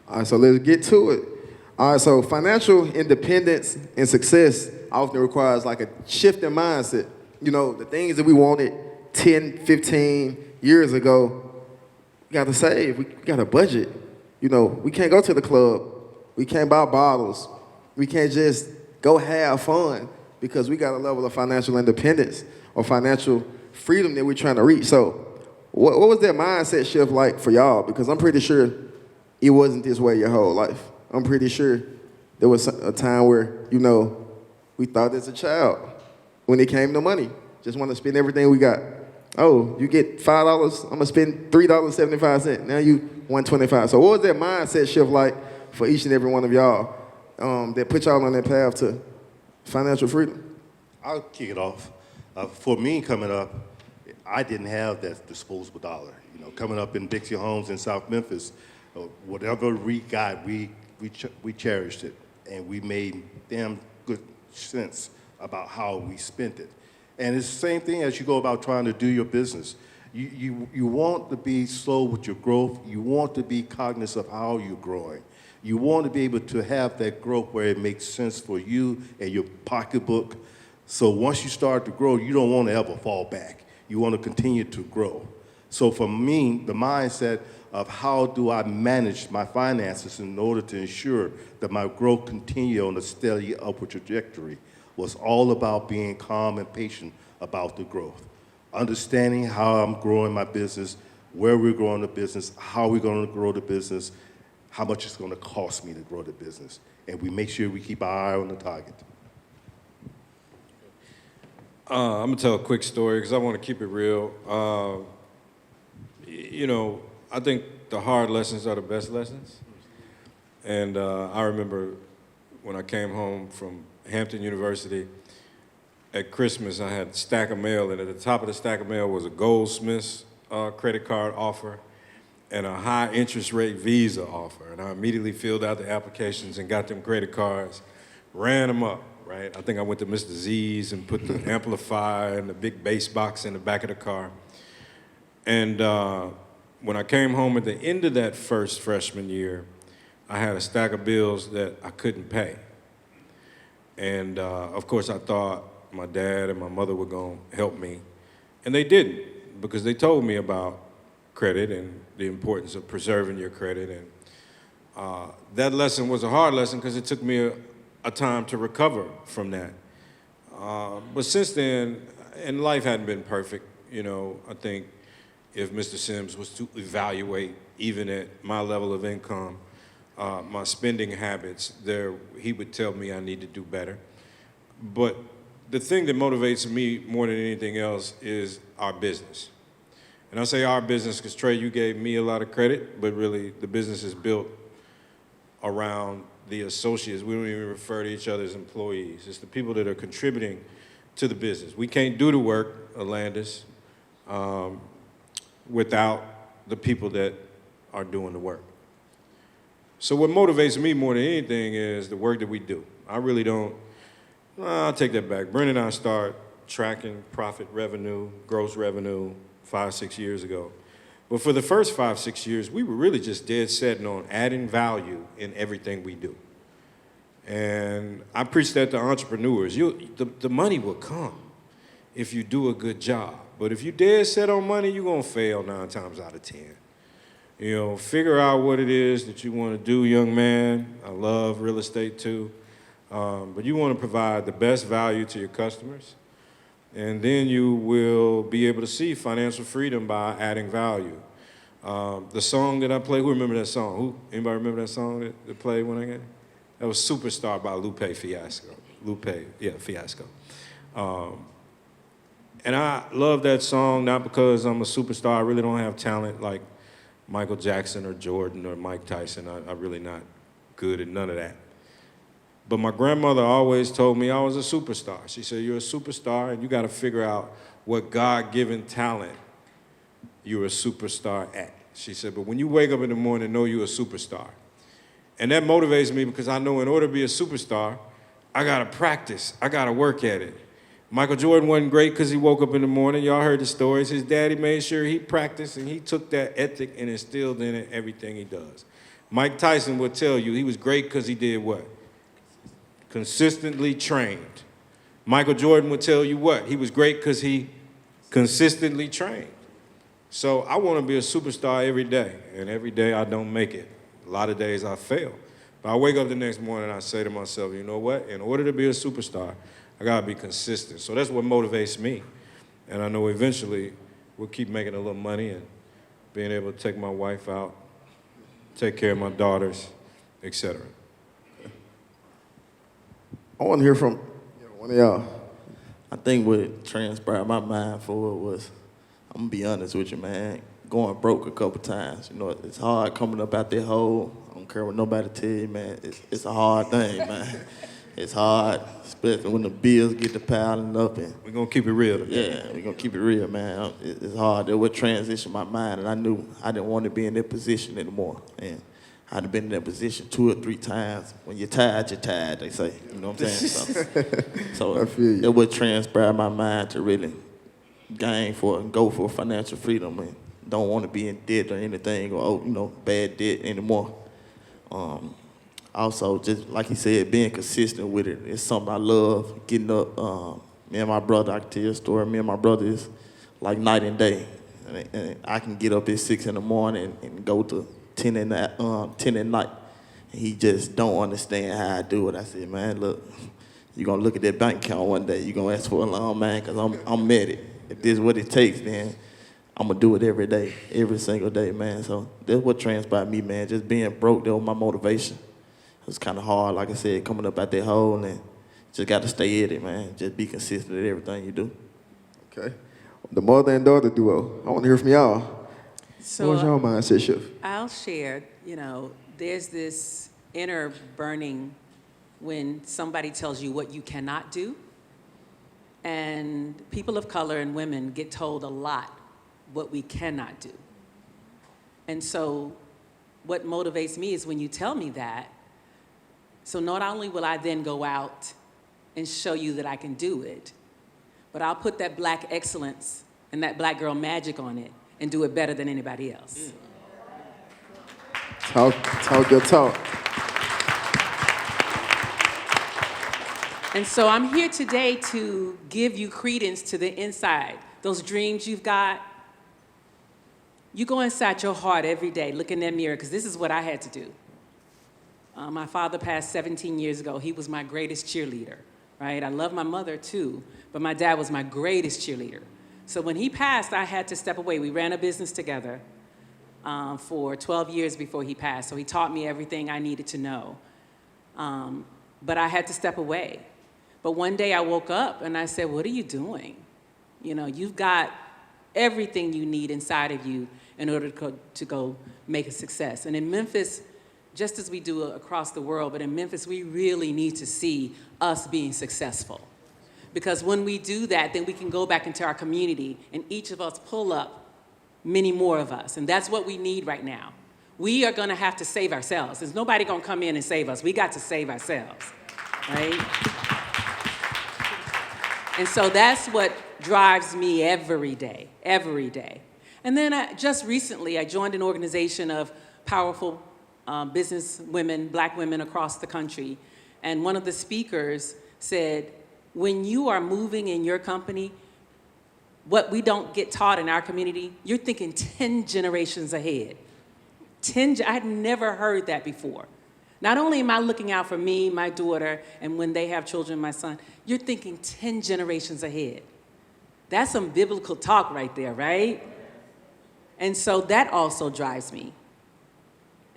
All right, so let's get to it. All right, so financial independence and success often requires like a shift in mindset. You know, the things that we wanted 10, 15 years ago, we got to save. We got a budget. You know, we can't go to the club. We can't buy bottles. We can't just go have fun because we got a level of financial independence or financial freedom that we're trying to reach. So what was that mindset shift like for y'all? Because I'm pretty sure it wasn't this way your whole life. I'm pretty sure there was a time where, you know, we thought as a child, when it came to money, just want to spend everything we got. Oh, you get $5, I'm gonna spend $3.75. Now you $1.25. So what was that mindset shift like for each and every one of y'all that put y'all on that path to financial freedom? I'll kick it off. For me, coming up, I didn't have that disposable dollar. You know, coming up in Dixie Homes in South Memphis, whatever we got, we cherished it, and we made damn good sense about how we spent it. And it's the same thing as you go about trying to do your business. You want to be slow with your growth. You want to be cognizant of how you're growing. You want to be able to have that growth where it makes sense for you and your pocketbook. So once you start to grow, you don't want to ever fall back. You want to continue to grow. So for me, the mindset of how do I manage my finances in order to ensure that my growth continue on a steady upward trajectory was all about being calm and patient about the growth. Understanding how I'm growing my business, where we're growing the business, how we're going to grow the business, how much it's going to cost me to grow the business. And we make sure we keep our eye on the target. I'm gonna tell a quick story because I want to keep it real. You know, I think the hard lessons are the best lessons. And I remember when I came home from Hampton University, at Christmas I had a stack of mail, and at the top of the stack of mail was a Goldsmiths credit card offer and a high interest rate Visa offer. And I immediately filled out the applications and got them credit cards, ran them up, right? I think I went to Mr. Z's and put the amplifier and the big bass box in the back of the car. And when I came home at the end of that first freshman year, I had a stack of bills that I couldn't pay. And of course I thought my dad and my mother were gonna help me, and they didn't, because they told me about credit and the importance of preserving your credit. And that lesson was a hard lesson because it took me a time to recover from that. But since then, and life hadn't been perfect, you know, I think if Mr. Sims was to evaluate, even at my level of income, my spending habits, he would tell me I need to do better. But the thing that motivates me more than anything else is our business. And I say our business because, Trey, you gave me a lot of credit, but really the business is built around the associates. We don't even refer to each other as employees. It's the people that are contributing to the business. We can't do the work, Alandis, without the people that are doing the work. So what motivates me more than anything is the work that we do. I really don't, I'll take that back. Brent and I start tracking profit revenue, gross revenue 5-6 years ago. But for the first 5-6 years, we were really just dead set on adding value in everything we do. And I preach that to entrepreneurs. The money will come if you do a good job. But if you dead set on money, you're gonna fail 9 times out of 10. You know, figure out what it is that you wanna do, young man. I love real estate too. But you wanna provide the best value to your customers. And then you will be able to see financial freedom by adding value. The song that I play, who remember that song? Anybody remember that song that played when I got it? That was Superstar by Lupe Fiasco. Fiasco. And I love that song, not because I'm a superstar. I really don't have talent like Michael Jackson or Jordan or Mike Tyson. I'm really not good at none of that. But my grandmother always told me I was a superstar. She said, you're a superstar and you gotta figure out what God-given talent you're a superstar at. She said, but when you wake up in the morning, know you're a superstar. And that motivates me because I know in order to be a superstar, I gotta practice, I gotta work at it. Michael Jordan wasn't great because he woke up in the morning. Y'all heard the stories. His daddy made sure he practiced and he took that ethic and instilled in it everything he does. Mike Tyson would tell you he was great because he did what? Consistently trained. Michael Jordan would tell you what? He was great because he consistently trained. So I want to be a superstar every day, and every day I don't make it. A lot of days I fail. But I wake up the next morning and I say to myself, you know what? In order to be a superstar, I got to be consistent. So that's what motivates me. And I know eventually we'll keep making a little money and being able to take my wife out, take care of my daughters, etc. I want to hear from one of y'all. I think what transpired my mind for it was, I'm gonna be honest with you, man, going broke a couple times. You know, it's hard coming up out that hole. I don't care what nobody tell you, man. It's a hard thing, man. It's hard, especially when the bills get to piling up. And We're going to keep it real today. yeah, we're gonna keep it real, man. It's hard. That would transition my mind, and I knew I didn't want to be in that position anymore. And I'd been in that position 2 or 3 times. When you're tired, they say. You know what I'm saying? So I feel you. it would transpire my mind to really go for financial freedom, and don't want to be in debt or anything, or bad debt anymore. Also, just like he said, being consistent with it is something I love. Getting up, me and my brother, I can tell you a story. Me and my brother is like night and day. And I can get up at 6 in the morning and go to 10 at night. And he just don't understand how I do it. I said, man, look, you're gonna look at that bank account one day. You're gonna ask for a loan, man, because I'm at it. If this is what it takes, then I'm gonna do it every day, every single day, man. So that's what transpired me, man. Just being broke, that was my motivation. It was kind of hard, like I said, coming up out that hole, and just got to stay at it, man. Just be consistent at everything you do. Okay. The mother and daughter duo. I want to hear from y'all. So What's your mindset shift? I'll share, there's this inner burning when somebody tells you what you cannot do. And people of color and women get told a lot what we cannot do. And so what motivates me is when you tell me that, so not only will I then go out and show you that I can do it, but I'll put that black excellence and that black girl magic on it and do it better than anybody else. Talk your talk. And so I'm here today to give you credence to the inside. Those dreams you've got, you go inside your heart every day, look in that mirror, because this is what I had to do. My father passed 17 years ago. He was my greatest cheerleader, right? I love my mother too, but my dad was my greatest cheerleader. So when he passed, I had to step away. We ran a business together for 12 years before he passed. So he taught me everything I needed to know. But I had to step away. But one day I woke up and I said, what are you doing? You've got everything you need inside of you in order to go make a success. And in Memphis, just as we do across the world, but in Memphis, we really need to see us being successful. Because when we do that, then we can go back into our community and each of us pull up many more of us. And that's what we need right now. We are gonna have to save ourselves. There's nobody gonna come in and save us. We got to save ourselves, right? And so that's what drives me every day, every day. And then just recently, I joined an organization of powerful business women, black women across the country. And one of the speakers said, when you are moving in your company, what we don't get taught in our community, you're thinking 10 generations ahead. I'd never heard that before. Not only am I looking out for me, my daughter, and when they have children, my son, you're thinking 10 generations ahead. That's some biblical talk right there, right? And so that also drives me.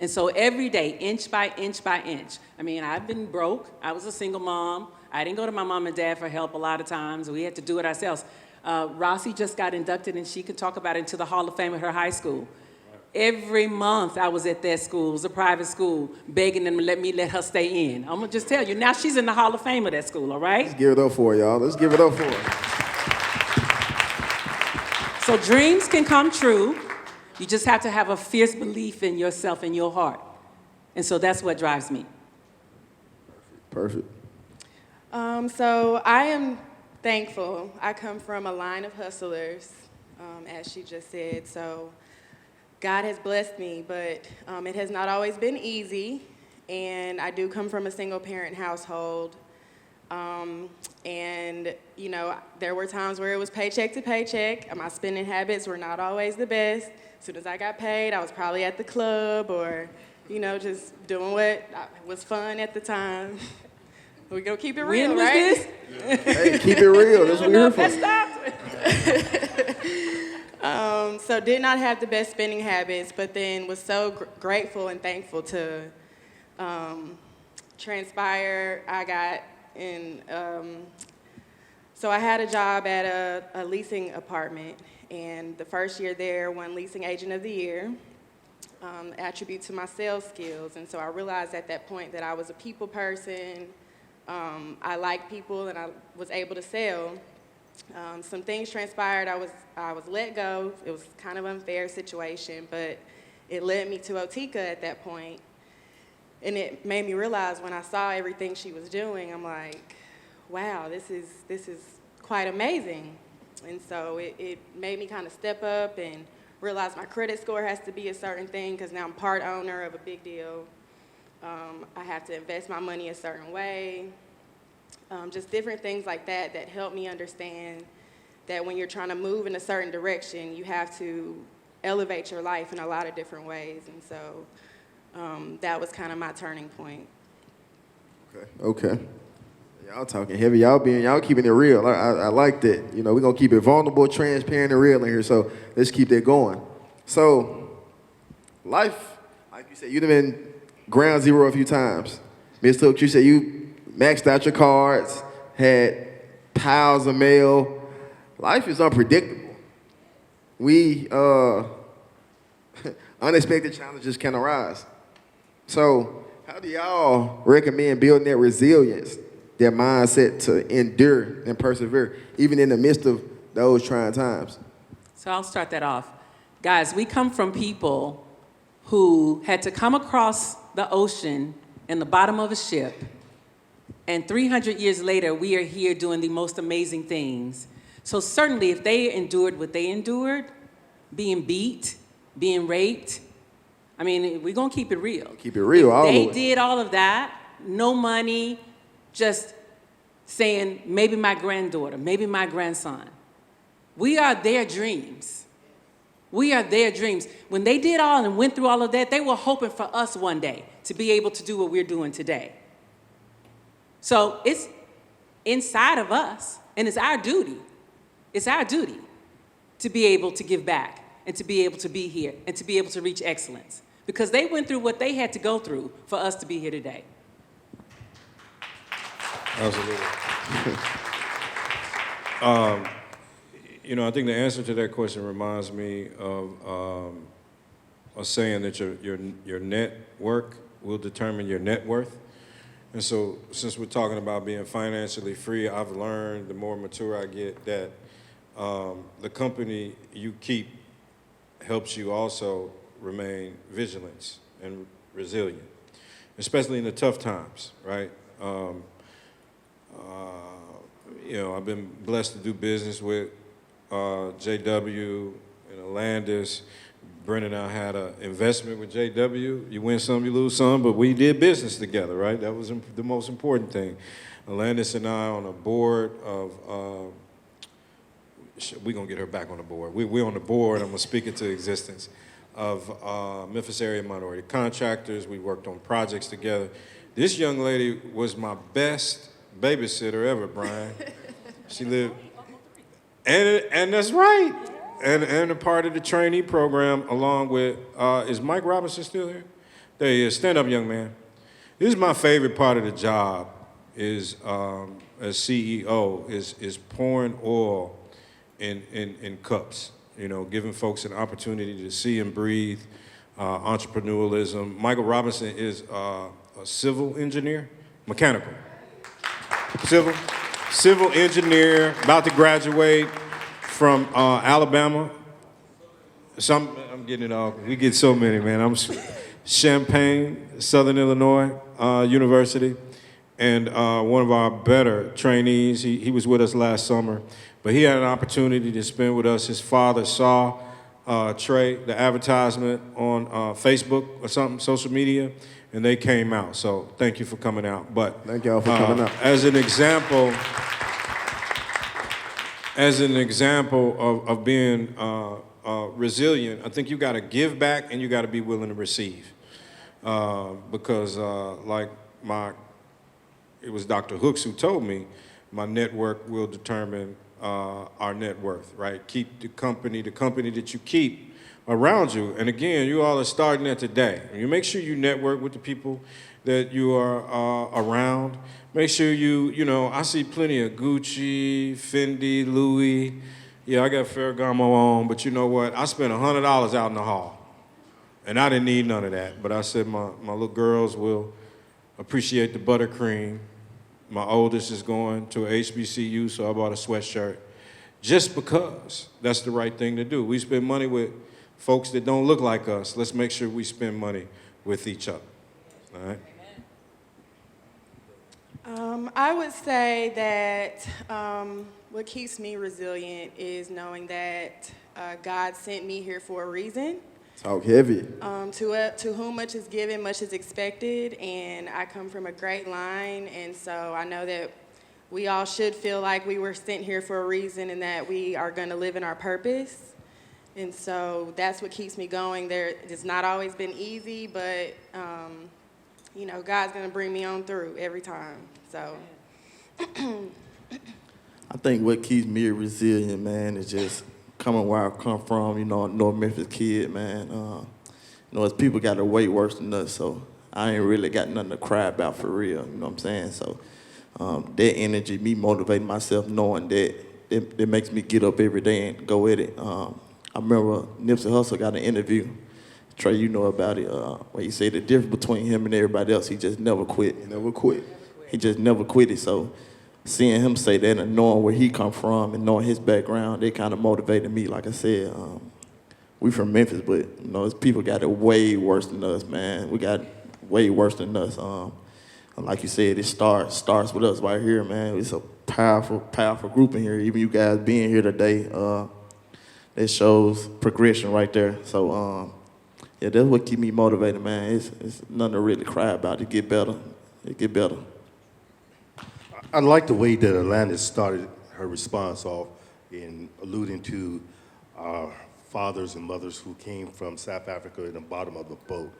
And so every day, inch by inch by inch. I mean, I've been broke. I was a single mom. I didn't go to my mom and dad for help a lot of times. We had to do it ourselves. Rossi just got inducted, and she could talk about it, into the Hall of Fame at her high school. Every month I was at that school. It was a private school, begging them to let her stay in. I'm going to just tell you, now she's in the Hall of Fame of that school, all right? Let's give it up for her, y'all. Let's give it up for her. So dreams can come true. You just have to have a fierce belief in yourself and your heart. And so that's what drives me. Perfect. So I am thankful. I come from a line of hustlers, as she just said. So God has blessed me, but it has not always been easy. And I do come from a single-parent household. And, you know, there were times where it was paycheck to paycheck. My spending habits were not always the best. As soon as I got paid, I was probably at the club or, you know, just doing what was fun at the time. We're going to keep it real, When was right? this? Hey, keep it real. That's what we're here for. So did not have the best spending habits, but then was so grateful and thankful to transpire. I got in, so I had a job at a leasing apartment, and the first year there won Leasing Agent of the Year, attribute to my sales skills. And so I realized at that point that I was a people person. I liked people, and I was able to sell. Some things transpired. I was let go. It was kind of an unfair situation, but it led me to Otika at that point. And it made me realize when I saw everything she was doing, I'm like, wow, this is quite amazing. And so it made me kind of step up and realize my credit score has to be a certain thing because now I'm part owner of a big deal. I have to invest my money a certain way. Just different things like that that help me understand that when you're trying to move in a certain direction, you have to elevate your life in a lot of different ways. And so that was kind of my turning point. Okay. Y'all talking heavy. Y'all keeping it real. I like that. You know, we're going to keep it vulnerable, transparent, and real in here. So let's keep that going. So life, like you said, you've been ground zero a few times. Ms. Hook, you said you maxed out your cards, had piles of mail. Life is unpredictable. Unexpected challenges can arise. So how do y'all recommend building that resilience, that mindset to endure and persevere, even in the midst of those trying times? So I'll start that off. Guys, we come from people who had to come across the ocean in the bottom of a ship, and 300 years later, we are here doing the most amazing things. So certainly, if they endured what they endured, being beat, being raped, I mean, we're going to keep it real. Keep it real, all the way. They did all of that, no money, just saying, maybe my granddaughter, maybe my grandson. We are their dreams. We are their dreams. When they did all and went through all of that, they were hoping for us one day to be able to do what we're doing today. So it's inside of us, and it's our duty. It's our duty to be able to give back and to be able to be here and to be able to reach excellence, because they went through what they had to go through for us to be here today. Absolutely. You know, I think the answer to that question reminds me of a saying that your network will determine your net worth. And so since we're talking about being financially free, I've learned the more mature I get that the company you keep helps you also remain vigilant and resilient, especially in the tough times, right? You know, I've been blessed to do business with JW and Alandis. Brennan and I had an investment with JW. You win some, you lose some, but we did business together, right? That was the most important thing. Alandis and I on a board of, we're going to get her back on the board. We're on the board, I'm going to speak it to existence, of Memphis area minority contractors. We worked on projects together. This young lady was my best babysitter ever, Brian. She lived, and that's right. And a part of the trainee program along with, is Mike Robinson still here? There he is, stand up, young man. This is my favorite part of the job is, as CEO, is pouring oil in cups, you know, giving folks an opportunity to see and breathe, entrepreneurialism. Michael Robinson is a civil engineer, mechanical. Civil engineer, about to graduate from Alabama. I'm getting it all. We get so many, man. I'm Champaign, Southern Illinois University, and one of our better trainees. He was with us last summer, but he had an opportunity to spend with us. His father saw Trey, the advertisement on Facebook or something, social media, and they came out. So thank you for coming out. But Thank y'all for coming out. As an example of being resilient, I think you got to give back and you got to be willing to receive. Because it was Dr. Hooks who told me, my network will determine our net worth, right? Keep the company that you keep around you. And again, you all are starting that today. You make sure you network with the people that you are around. Make sure I see plenty of Gucci, Fendi, Louis. Yeah, I got Ferragamo on, but you know what? I spent $100 out in the hall. And I didn't need none of that. But I said my little girls will appreciate the buttercream. My oldest is going to a HBCU, so I bought a sweatshirt. Just because that's the right thing to do. We spend money with folks that don't look like us. Let's make sure we spend money with each other. All right? I would say that what keeps me resilient is knowing that God sent me here for a reason. Talk heavy. To whom much is given, much is expected, and I come from a great line, and so I know that we all should feel like we were sent here for a reason and that we are going to live in our purpose. And so that's what keeps me going. It's not always been easy, but God's going to bring me on through every time. So I think what keeps me resilient, man, is just coming where I come from, a North Memphis kid, man. As people got it way worse than us, so I ain't really got nothing to cry about for real, you know what I'm saying? So that energy, me motivating myself, knowing that it makes me get up every day and go at it. I remember Nipsey Hussle got an interview. Trey, you know about it, where he said the difference between him and everybody else, he just never quit. He never quit. He just never quit it. So seeing him say that and knowing where he come from and knowing his background, it kind of motivated me. Like I said, we from Memphis, but it's people got it way worse than us, man. We got way worse than us. Like you said, it starts with us right here, man. It's a powerful, powerful group in here. Even you guys being here today, that shows progression right there. So yeah, that's what keep me motivated, man. It's nothing to really cry about. It get better. It get better. I like the way that Atlantis started her response off in alluding to our fathers and mothers who came from South Africa in the bottom of the boat.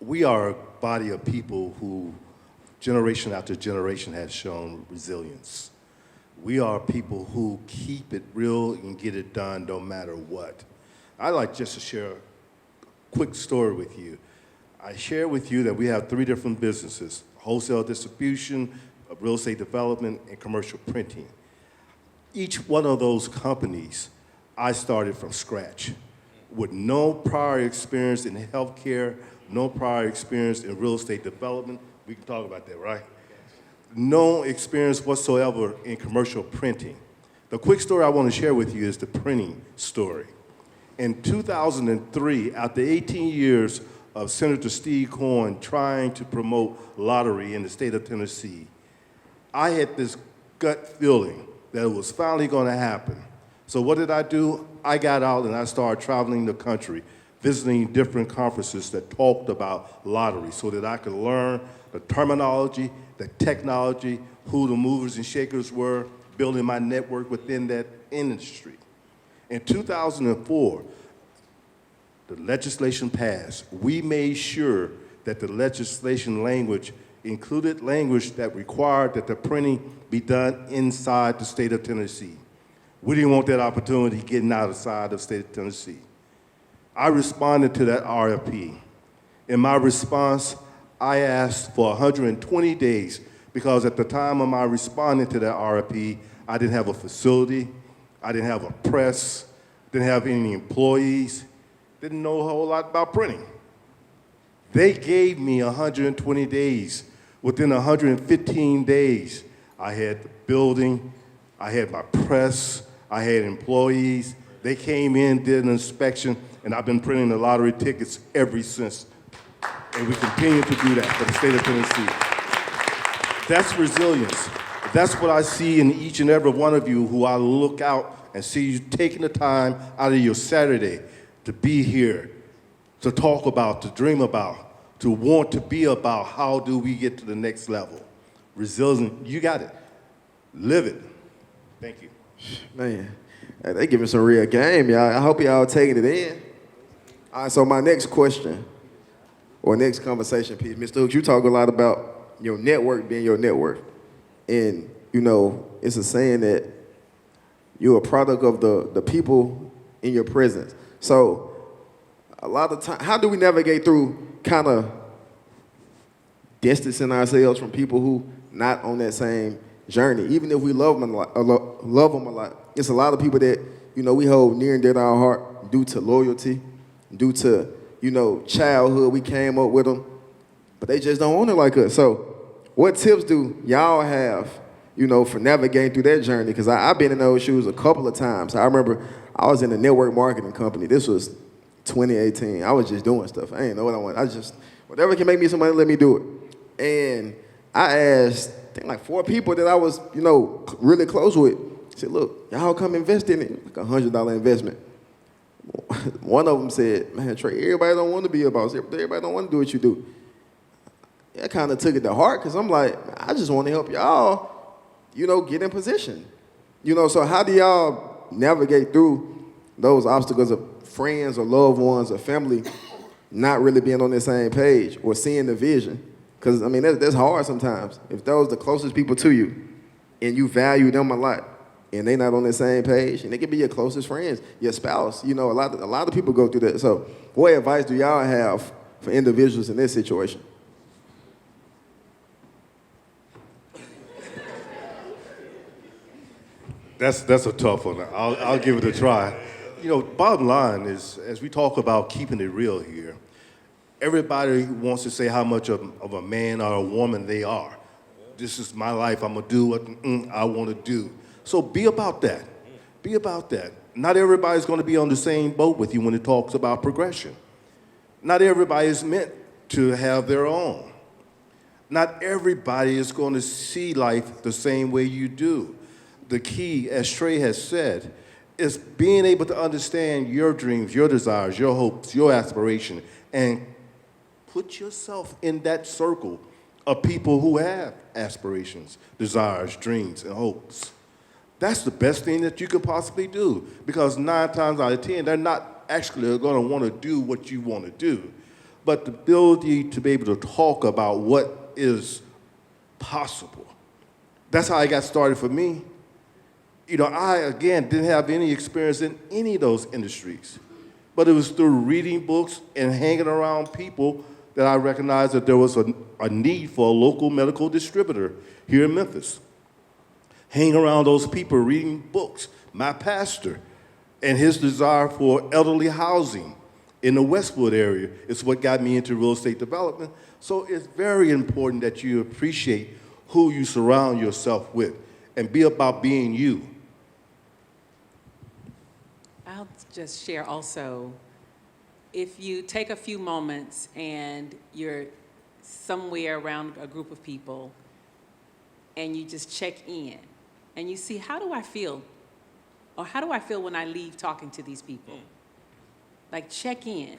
We are a body of people who, generation after generation, has shown resilience. We are people who keep it real and get it done no matter what. I'd like just to share a quick story with you. I share with you that we have 3 different businesses: wholesale distribution, real estate development, and commercial printing. Each one of those companies, I started from scratch with no prior experience in healthcare, no prior experience in real estate development. We can talk about that, right? No experience whatsoever in commercial printing. The quick story I want to share with you is the printing story. In 2003, after 18 years of Senator Steve Cohen trying to promote lottery in the state of Tennessee, I had this gut feeling that it was finally going to happen. So what did I do? I got out and I started traveling the country, visiting different conferences that talked about lottery so that I could learn the terminology, the technology, who the movers and shakers were, building my network within that industry. In 2004, the legislation passed. We made sure that the legislation language included language that required that the printing be done inside the state of Tennessee. We didn't want that opportunity getting outside of the state of Tennessee. I responded to that RFP. In my response, I asked for 120 days because at the time of my responding to that RFP, I didn't have a facility, I didn't have a press, didn't have any employees, didn't know a whole lot about printing. They gave me 120 days. Within 115 days, I had the building, I had my press, I had employees. They came in, did an inspection, and I've been printing the lottery tickets ever since. And we continue to do that for the state of Tennessee. That's resilience. That's what I see in each and every one of you who I look out and see you taking the time out of your Saturday to be here, to talk about, to dream about, to want to be about how do we get to the next level. Resilient, you got it. Live it. Thank you. Man, they giving some real game, y'all. I hope y'all taking it in. All right, so my next question, or next conversation piece, Mr. Hooks, you talk a lot about your network being your net worth. And, you know, it's a saying that you're a product of the people in your presence. So a lot of time, how do we navigate through kind of distancing ourselves from people who not on that same journey? Even if we love them a lot, it's a lot of people that, you know, we hold near and dear to our heart due to loyalty, due to, you know, childhood, we came up with them, but they just don't want it like us. So what tips do y'all have, you know, for navigating through that journey? Because I've been in those shoes a couple of times. I remember I was in a network marketing company. This was 2018. I was just doing stuff. I didn't know what I wanted. I just, whatever can make me some money, let me do it. And I asked, I think like 4 people that I was, you know, really close with. I said, look, y'all come invest in it, like $100 investment. One of them said, man, Trey, everybody don't want to be a boss. Everybody don't want to do what you do. I kind of took it to heart because I'm like, I just want to help y'all, you know, get in position. You know, so how do y'all navigate through those obstacles of friends or loved ones or family not really being on the same page or seeing the vision? Because, I mean, that's hard sometimes. If those are the closest people to you and you value them a lot and they not on the same page, and they can be your closest friends, your spouse, you know, a lot of people go through that. So what advice do y'all have for individuals in this situation? That's a tough one. I'll give it a try. You know, bottom line is, as we talk about keeping it real here, everybody wants to say how much of a man or a woman they are. This is my life. I'm going to do what I want to do. So be about that. Be about that. Not everybody's going to be on the same boat with you when it talks about progression. Not everybody is meant to have their own. Not everybody is going to see life the same way you do. The key, as Trey has said, is being able to understand your dreams, your desires, your hopes, your aspiration, and put yourself in that circle of people who have aspirations, desires, dreams, and hopes. That's the best thing that you could possibly do, because 9 times out of 10, they're not actually going to want to do what you want to do. But the ability to be able to talk about what is possible. That's how I got started for me. You know, I, again, didn't have any experience in any of those industries. But it was through reading books and hanging around people that I recognized that there was a need for a local medical distributor here in Memphis. Hanging around those people, reading books. My pastor and his desire for elderly housing in the Westwood area is what got me into real estate development. So it's very important that you appreciate who you surround yourself with and be about being you. I'll just share also, if you take a few moments and you're somewhere around a group of people and you just check in and you see, how do I feel? Or how do I feel when I leave talking to these people? Like, check in.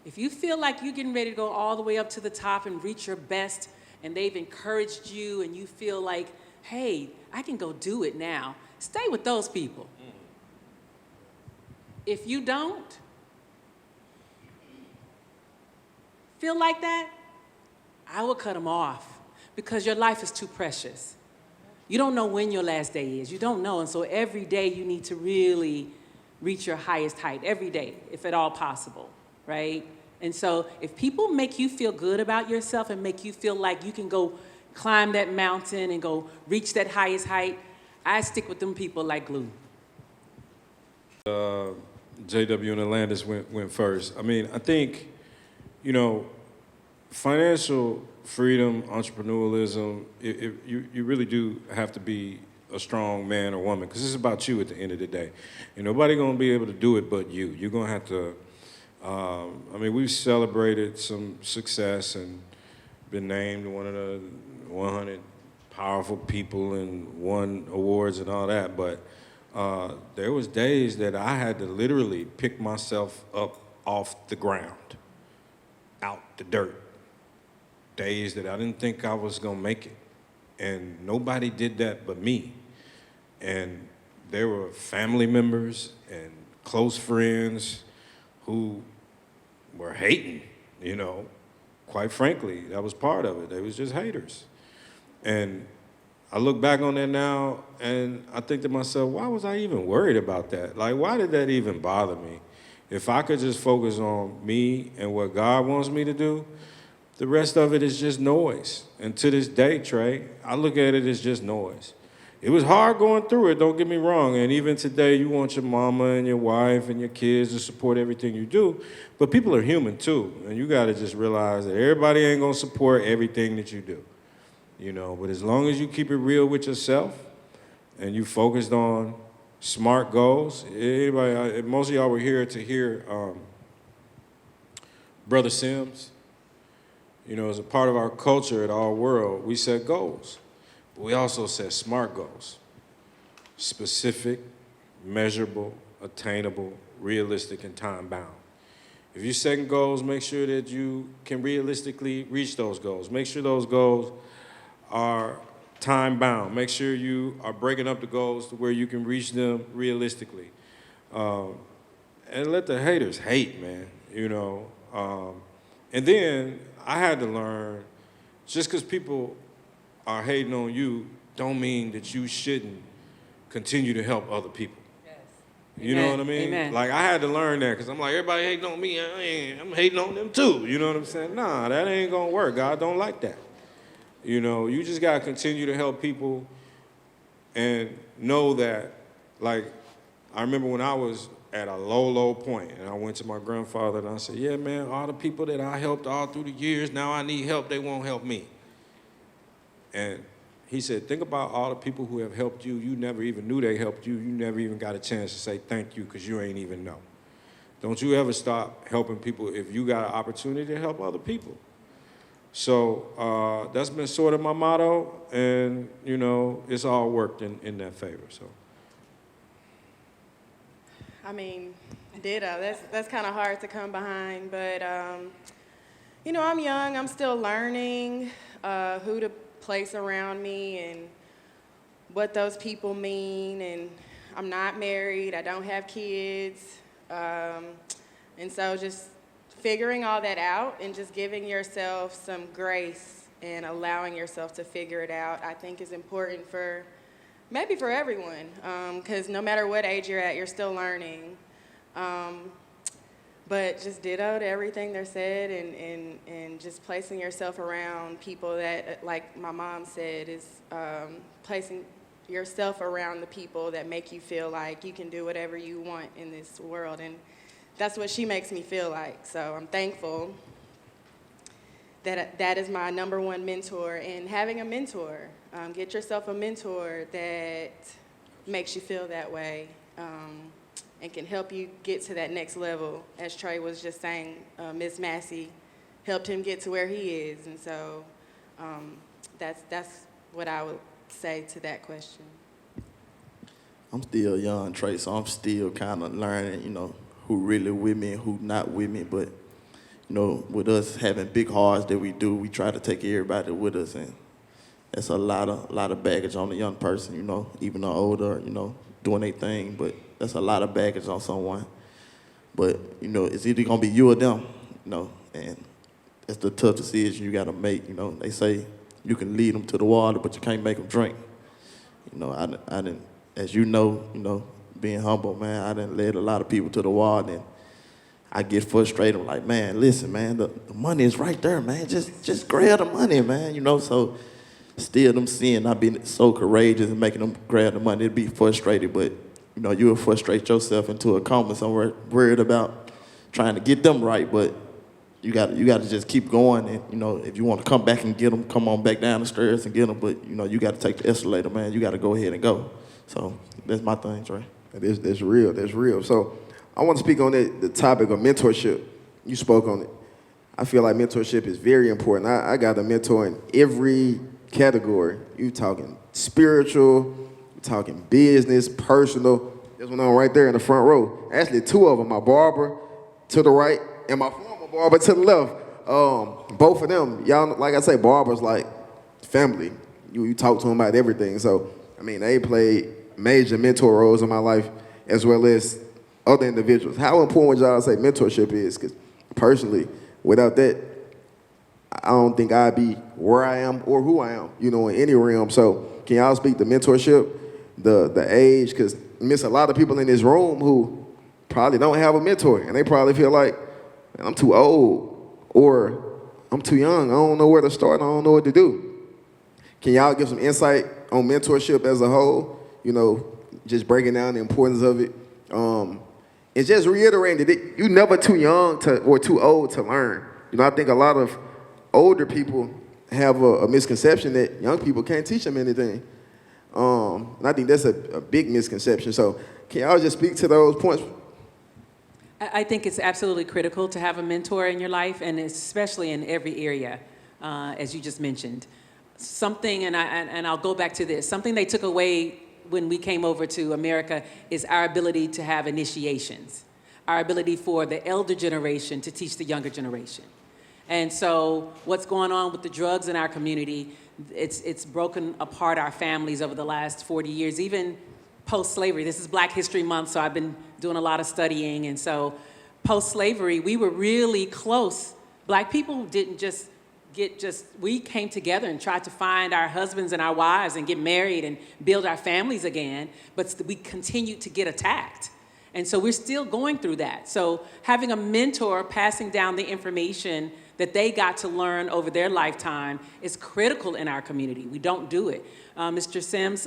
If you feel like you're getting ready to go all the way up to the top and reach your best, and they've encouraged you and you feel like, hey, I can go do it now, stay with those people. If you don't feel like that, I will cut them off, because your life is too precious. You don't know when your last day is. You don't know. And so every day you need to really reach your highest height, every day, if at all possible, right? And so if people make you feel good about yourself and make you feel like you can go climb that mountain and go reach that highest height, I stick with them people like glue. JW and Atlantis went first. I mean, I think, you know, financial freedom, entrepreneurialism, you really do have to be a strong man or woman, because it's about you at the end of the day. And nobody gonna be able to do it but you. You're gonna have to, I mean, we've celebrated some success and been named one of the 100 powerful people and won awards and all that, but there was days that I had to literally pick myself up off the ground, out the dirt. Days that I didn't think I was gonna make it. And nobody did that but me. And there were family members and close friends who were hating, you know. Quite frankly, that was part of it. They was just haters. And I look back on that now and I think to myself, why was I even worried about that? Like, why did that even bother me? If I could just focus on me and what God wants me to do, the rest of it is just noise. And to this day, Trey, I look at it as just noise. It was hard going through it, don't get me wrong. And even today, you want your mama and your wife and your kids to support everything you do. But people are human too. And you got to just realize that everybody ain't going to support everything that you do. You know, but as long as you keep it real with yourself and you focused on smart goals, anybody, most of y'all were here to hear Brother Sims. You know, as a part of our culture at All World, we set goals. But we also set smart goals. Specific, measurable, attainable, realistic, and time-bound. If you're setting goals, make sure that you can realistically reach those goals. Make sure those goals are time-bound. Make sure you are breaking up the goals to where you can reach them realistically. And let the haters hate, man, you know. And then I had to learn, just because people are hating on you, don't mean that you shouldn't continue to help other people. Yes. You know what I mean? Amen. Like, I had to learn that, because I'm like, everybody hating on me, I'm hating on them too. You know what I'm saying? Nah, that ain't gonna work. God don't like that. You know, you just gotta continue to help people and know that, like, I remember when I was at a low point, and I went to my grandfather and I said, yeah, man, all the people that I helped all through the years, now I need help, they won't help me. And he said, think about all the people who have helped you. You never even knew they helped you. You never even got a chance to say thank you because you ain't even know. Don't you ever stop helping people if you got an opportunity to help other people. So that's been sort of my motto, and, you know, it's all worked in that favor, so. I mean, ditto. That's kind of hard to come behind, but you know, I'm young. I'm still learning who to place around me and what those people mean. And I'm not married. I don't have kids, and so just figuring all that out and just giving yourself some grace and allowing yourself to figure it out, I think, is important for. Maybe for everyone, because no matter what age you're at, you're still learning. But just ditto to everything they're said, and just placing yourself around people that, like my mom said, is placing yourself around the people that make you feel like you can do whatever you want in this world. And that's what she makes me feel like. So I'm thankful that is my number one mentor. And having a mentor, get yourself a mentor that makes you feel that way, and can help you get to that next level. As Trey was just saying, Miss Massey helped him get to where he is. And so that's what I would say to that question. I'm still young, Trey, so I'm still kind of learning, you know, who really with me and who not with me. But, you know, with us having big hearts that we do, we try to take everybody with us, and that's a lot of baggage on a young person, you know, even the older, you know, doing their thing, but that's a lot of baggage on someone. But, you know, it's either gonna be you or them, you know, and that's the tough decision you gotta make, you know. They say you can lead them to the water, but you can't make them drink. You know, I didn't, as you know, being humble, man, I done led a lot of people to the water, and I get frustrated. I'm like, man, listen, man, the money is right there, man. Just grab the money, man, you know. So still them seeing I being so courageous and making them grab the money, it'd be frustrated, but, you know, you'll frustrate yourself into a coma somewhere, worried about trying to get them right, but you got to just keep going, and, you know, if you want to come back and get them, come on back down the stairs and get them, but, you know, you got to take the escalator, man. You got to go ahead and go. So that's my thing, Trey. That's real. That's real. So I want to speak on the topic of mentorship. You spoke on it. I feel like mentorship is very important. I got a mentor in every category. You talking spiritual, talking business, personal. There's one on right there in the front row. Actually, two of them, my barber to the right and my former barber to the left. Both of them, y'all, like I say, barbers like family. You talk to them about everything. So, I mean, they played major mentor roles in my life as well as other individuals. How important would y'all say mentorship is? Because personally, without that, I don't think I'd be where I am or who I am, in any realm. So can y'all speak to mentorship, the age? Because you miss a lot of people in this room who probably don't have a mentor, and they probably feel like, man, I'm too old, or I'm too young. I don't know where to start. I don't know what to do. Can y'all give some insight on mentorship as a whole? Just breaking down the importance of it. And just reiterating that you're never too young or too old to learn. I think a lot of older people have a misconception that young people can't teach them anything. And I think that's a big misconception. So can y'all just speak to those points? I think it's absolutely critical to have a mentor in your life, and especially in every area, as you just mentioned. Something, and I'll go back to this, something they took away when we came over to America is our ability to have initiations, our ability for the elder generation to teach the younger generation. And so what's going on with the drugs in our community, it's broken apart our families over the last 40 years, even post-slavery. This is Black History Month, so I've been doing a lot of studying. And so post-slavery, we were really close. Black people didn't we came together and tried to find our husbands and our wives and get married and build our families again, but we continued to get attacked. And so we're still going through that. So having a mentor passing down the information that they got to learn over their lifetime is critical in our community. We don't do it. Mr. Sims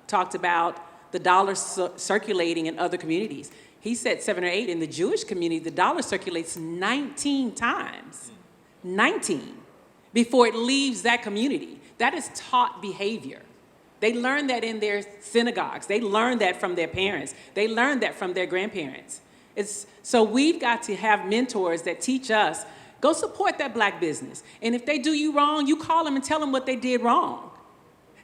talked about the dollar circulating in other communities. He said 7 or 8. In the Jewish community, the dollar circulates 19 times. 19 before it leaves that community. That is taught behavior. They learn that in their synagogues. They learn that from their parents. They learn that from their grandparents. So we've got to have mentors that teach us, go support that Black business. And if they do you wrong, you call them and tell them what they did wrong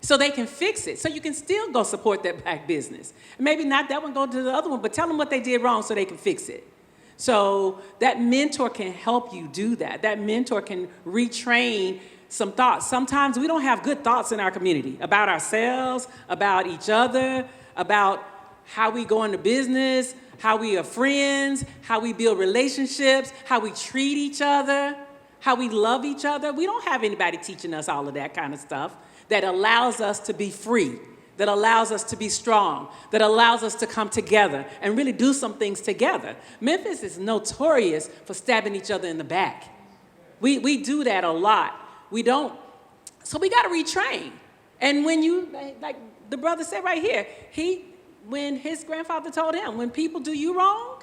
so they can fix it. So you can still go support that Black business. Maybe not that one, go to the other one, but tell them what they did wrong so they can fix it. So that mentor can help you do that. That mentor can retrain some thoughts. Sometimes we don't have good thoughts in our community about ourselves, about each other, about how we go into business, how we are friends, how we build relationships, how we treat each other, how we love each other. We don't have anybody teaching us all of that kind of stuff that allows us to be free, that allows us to be strong, that allows us to come together and really do some things together. Memphis is notorious for stabbing each other in the back. We do that a lot. We don't, so we got to retrain. And when you, like the brother said right here, when his grandfather told him, when people do you wrong,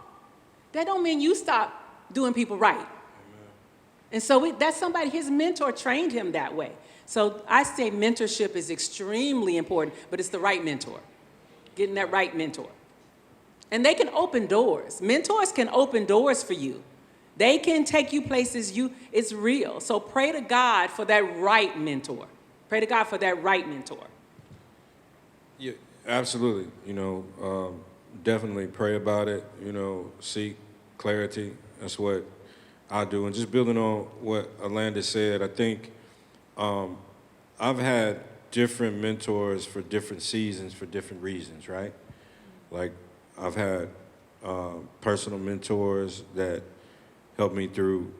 that don't mean you stop doing people right. Amen. And so that's somebody, his mentor trained him that way. So I say mentorship is extremely important, but it's the right mentor, getting that right mentor. And they can open doors. Mentors can open doors for you. They can take you places it's real. So pray to God for that right mentor. Pray to God for that right mentor. Yeah, absolutely. Definitely pray about it. Seek clarity. That's what I do. And just building on what Alanda said, I think I've had different mentors for different seasons for different reasons, right? Like I've had personal mentors that helped me through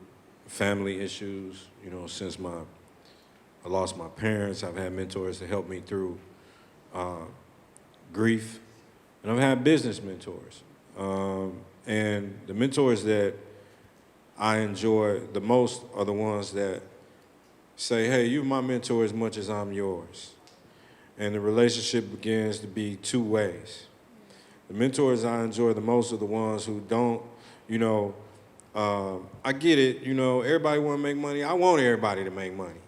family issues. Since I lost my parents, I've had mentors that helped me through grief, and I've had business mentors. And the mentors that I enjoy the most are the ones that say, hey, you're my mentor as much as I'm yours. And the relationship begins to be two ways. The mentors I enjoy the most are the ones who don't, I get it, everybody want to make money. I want everybody to make money,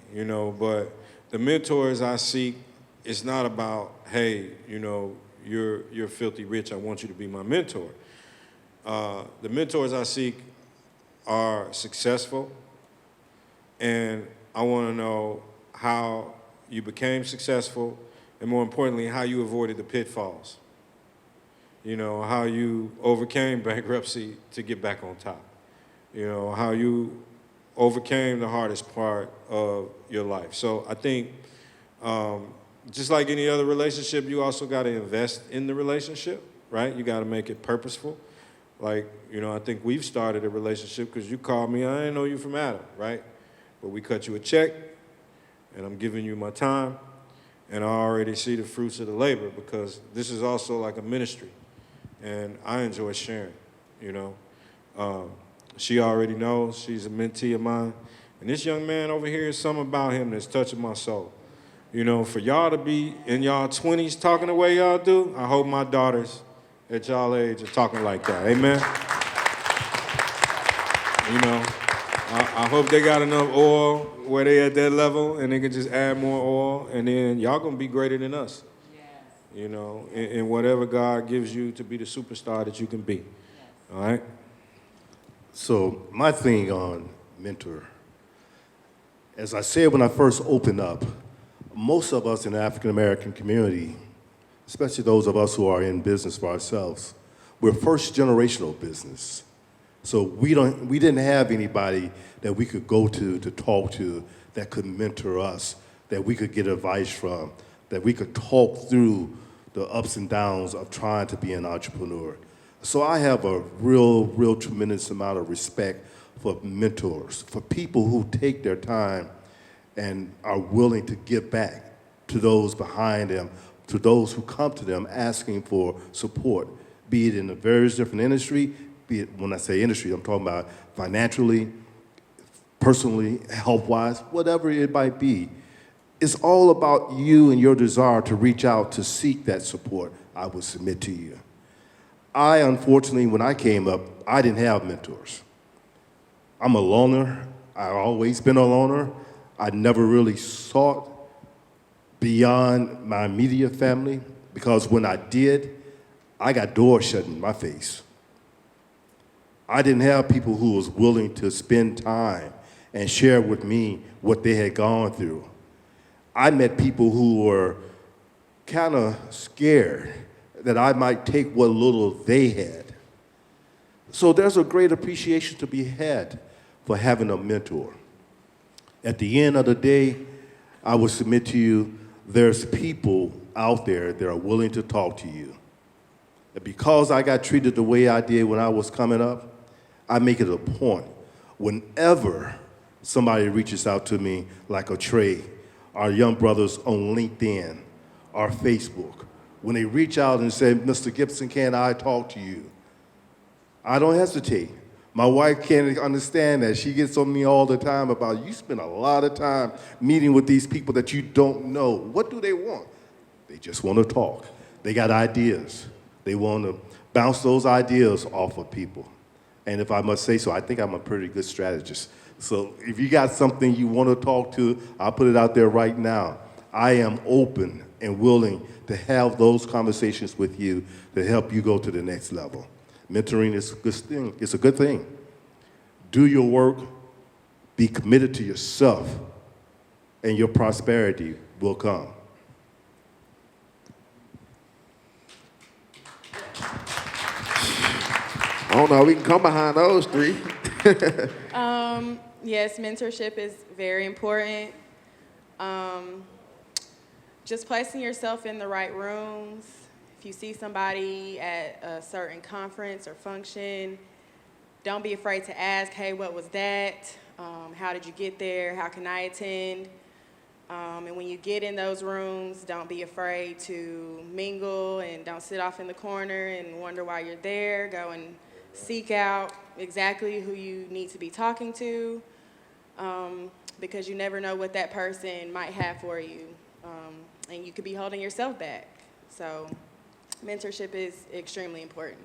but the mentors I seek, it's not about, hey, you're filthy rich, I want you to be my mentor. The mentors I seek are successful, and I want to know how you became successful and more importantly, how you avoided the pitfalls. You know, how you overcame bankruptcy to get back on top. You know, how you overcame the hardest part of your life. So I think just like any other relationship, you also got to invest in the relationship, right? You got to make it purposeful. Like, you know, I think we've started a relationship because you called me, I didn't know you from Adam, right? But we cut you a check, and I'm giving you my time, and I already see the fruits of the labor because this is also like a ministry, and I enjoy sharing, you know. She already knows, she's a mentee of mine, and this young man over here is something about him that's touching my soul. You know, for y'all to be in y'all 20s talking the way y'all do, I hope my daughters at y'all age are talking like that. Amen? You know, I hope they got enough oil where they at that level and they can just add more oil, and then y'all gonna be greater than us. Yes. You know, in whatever God gives you to be the superstar that you can be. Yes. All right? So my thing on mentor, as I said when I first opened up, most of us in the African-American community, especially those of us who are in business for ourselves, we're first-generational business. So we didn't have anybody that we could go to talk to that could mentor us, that we could get advice from, that we could talk through the ups and downs of trying to be an entrepreneur. So I have a real tremendous amount of respect for mentors, for people who take their time and are willing to give back to those behind them, to those who come to them asking for support, be it in a various different industry, be it, when I say industry, I'm talking about financially, personally, health-wise, whatever it might be. It's all about you and your desire to reach out to seek that support, I would submit to you. I, unfortunately, when I came up, I didn't have mentors. I'm a loner. I've always been a loner. I never really sought beyond my immediate family because when I did, I got doors shut in my face. I didn't have people who was willing to spend time and share with me what they had gone through. I met people who were kind of scared that I might take what little they had. So there's a great appreciation to be had for having a mentor. At the end of the day, I would submit to you, there's people out there that are willing to talk to you. And because I got treated the way I did when I was coming up, I make it a point, whenever somebody reaches out to me, like a Trey, our young brothers on LinkedIn, or Facebook, when they reach out and say, Mr. Gibson, can I talk to you? I don't hesitate. My wife can't understand that. She gets on me all the time about, you spend a lot of time meeting with these people that you don't know. What do they want? They just want to talk. They got ideas. They want to bounce those ideas off of people. And if I must say so, I think I'm a pretty good strategist. So if you got something you want to talk to, I'll put it out there right now. I am open and willing to have those conversations with you to help you go to the next level. Mentoring is a good thing. It's a good thing. Do your work, be committed to yourself, and your prosperity will come. I don't know, we can come behind those three. Yes, mentorship is very important. Just placing yourself in the right rooms. If you see somebody at a certain conference or function, don't be afraid to ask, hey, what was that? How did you get there? How can I attend? And when you get in those rooms, don't be afraid to mingle and don't sit off in the corner and wonder why you're there. Go and seek out exactly who you need to be talking to, because you never know what that person might have for you. And you could be holding yourself back. So mentorship is extremely important.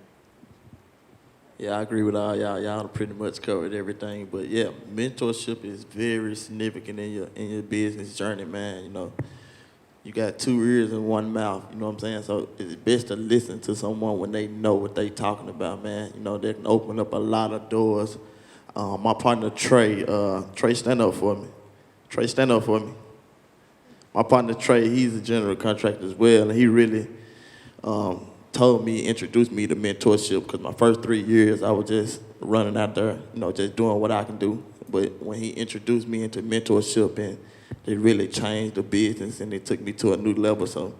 Yeah, I agree with all y'all. Y'all pretty much covered everything. But yeah, mentorship is very significant in your business journey, man. You know, you got 2 ears and 1 mouth, you know what I'm saying? So it's best to listen to someone when they know what they talking about, man. You know, they can open up a lot of doors. My partner, Trey, stand up for me. Trey, stand up for me. my partner Trey, he's a general contractor as well, and he really told me, introduced me to mentorship, because my first 3 years I was just running out there, just doing what I can do. But when he introduced me into mentorship, and it really changed the business, and it took me to a new level. So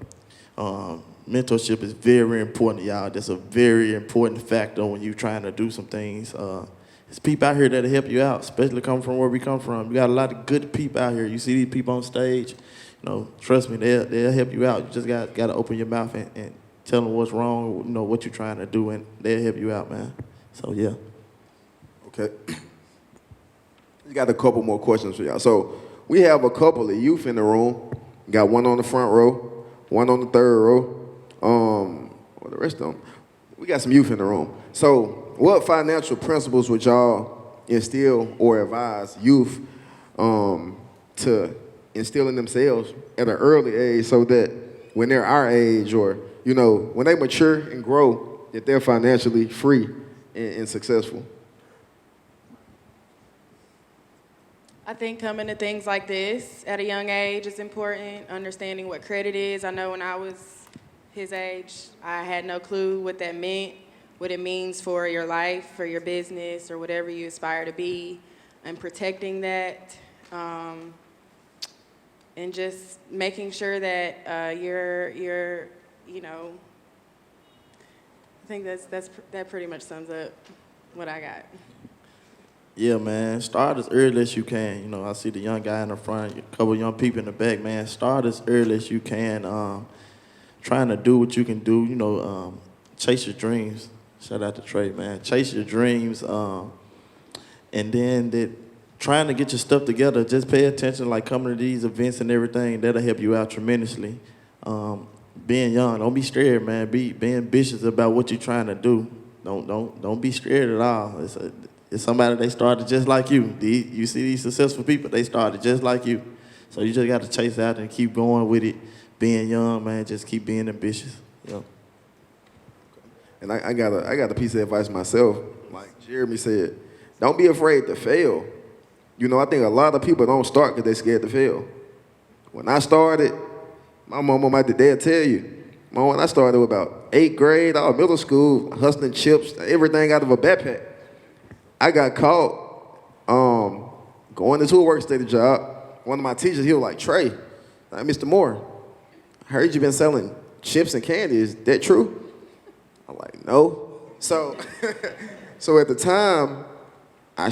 mentorship is very important, y'all. That's a very important factor when you're trying to do some things. There's people out here that'll help you out, especially coming from where we come from. You got a lot of good people out here. You see these people on stage, trust me, they'll help you out. You just got to open your mouth and tell them what's wrong, what you're trying to do, and they'll help you out, man. So, yeah. Okay. We got a couple more questions for y'all. So we have a couple of youth in the room. Got one on the front row, one on the third row. Or the rest of them. We got some youth in the room. So what financial principles would y'all instill or advise youth to instill in themselves at an early age, so that when they're our age, or when they mature and grow, that they're financially free and successful? I think coming to things like this at a young age is important, understanding what credit is. I know when I was his age, I had no clue what that meant, what it means for your life, for your business, or whatever you aspire to be, and protecting that, and just making sure that you're, I think that pretty much sums up what I got. Yeah, man. Start as early as you can. I see the young guy in the front, a couple young people in the back, man. Start as early as you can. Trying to do what you can do. Chase your dreams. Shout out to Trey, man. Chase your dreams. And then trying to get your stuff together. Just pay attention, like coming to these events and everything. That'll help you out tremendously. Being young, don't be scared, man. Be ambitious about what you're trying to do. Don't be scared at all. It's somebody, they started just like you. You see these successful people, they started just like you. So you just got to chase out and keep going with it. Being young, man, just keep being ambitious. And I got a piece of advice myself. Like Jeremy said, don't be afraid to fail. I think a lot of people don't start because they're scared to fail. When I started, my mom, my dad, they'll tell you. When I started with about 8th grade, I was middle school, hustling chips, everything out of a backpack. I got caught going into a work study job. One of my teachers, he was like, Trey, Mr. Moore, I heard you been selling chips and candy. Is that true? I'm like, no. So at the time, I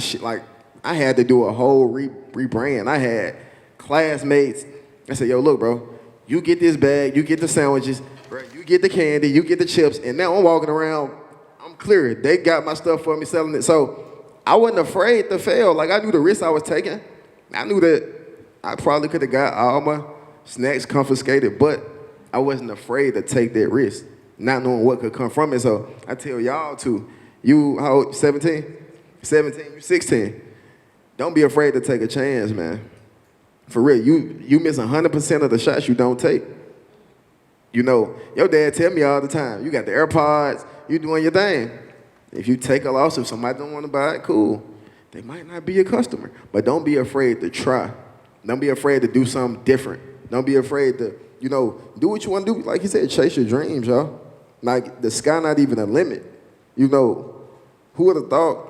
had to do a whole rebrand. I had classmates. I said, yo, look, bro, you get this bag, you get the sandwiches, bro, you get the candy, you get the chips, and now I'm walking around, I'm clear. They got my stuff for me, selling it. So I wasn't afraid to fail. Like, I knew the risk I was taking. I knew that I probably could have got all my snacks confiscated, but I wasn't afraid to take that risk, not knowing what could come from it. So I tell y'all you, how old, 17? 17, you 16. Don't be afraid to take a chance, man. For real, you miss 100% of the shots you don't take. Your dad tell me all the time, you got the AirPods, you doing your thing. If you take a loss, if somebody don't want to buy it, cool. They might not be your customer. But don't be afraid to try. Don't be afraid to do something different. Don't be afraid to, do what you want to do. Like he said, chase your dreams, y'all. Like, the sky not even a limit. Who would have thought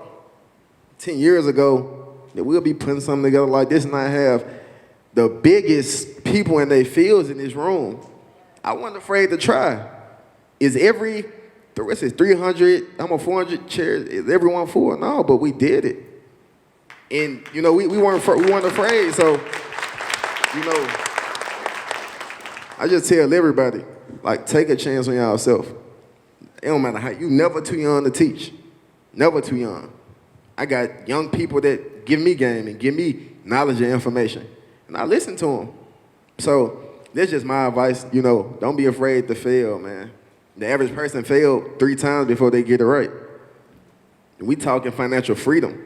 10 years ago that we'll be putting something together like this, and I have the biggest people in their fields in this room. I wasn't afraid to try. Is 300, I'm on 400 chairs, is everyone full? No, but we did it. And, we weren't afraid. So, I just tell everybody, take a chance on yourself. It don't matter how, you never too young to teach. Never too young. I got young people that give me game and give me knowledge and information. And I listen to them. So that's just my advice, don't be afraid to fail, man. The average person failed 3 times before they get it right. We talking financial freedom.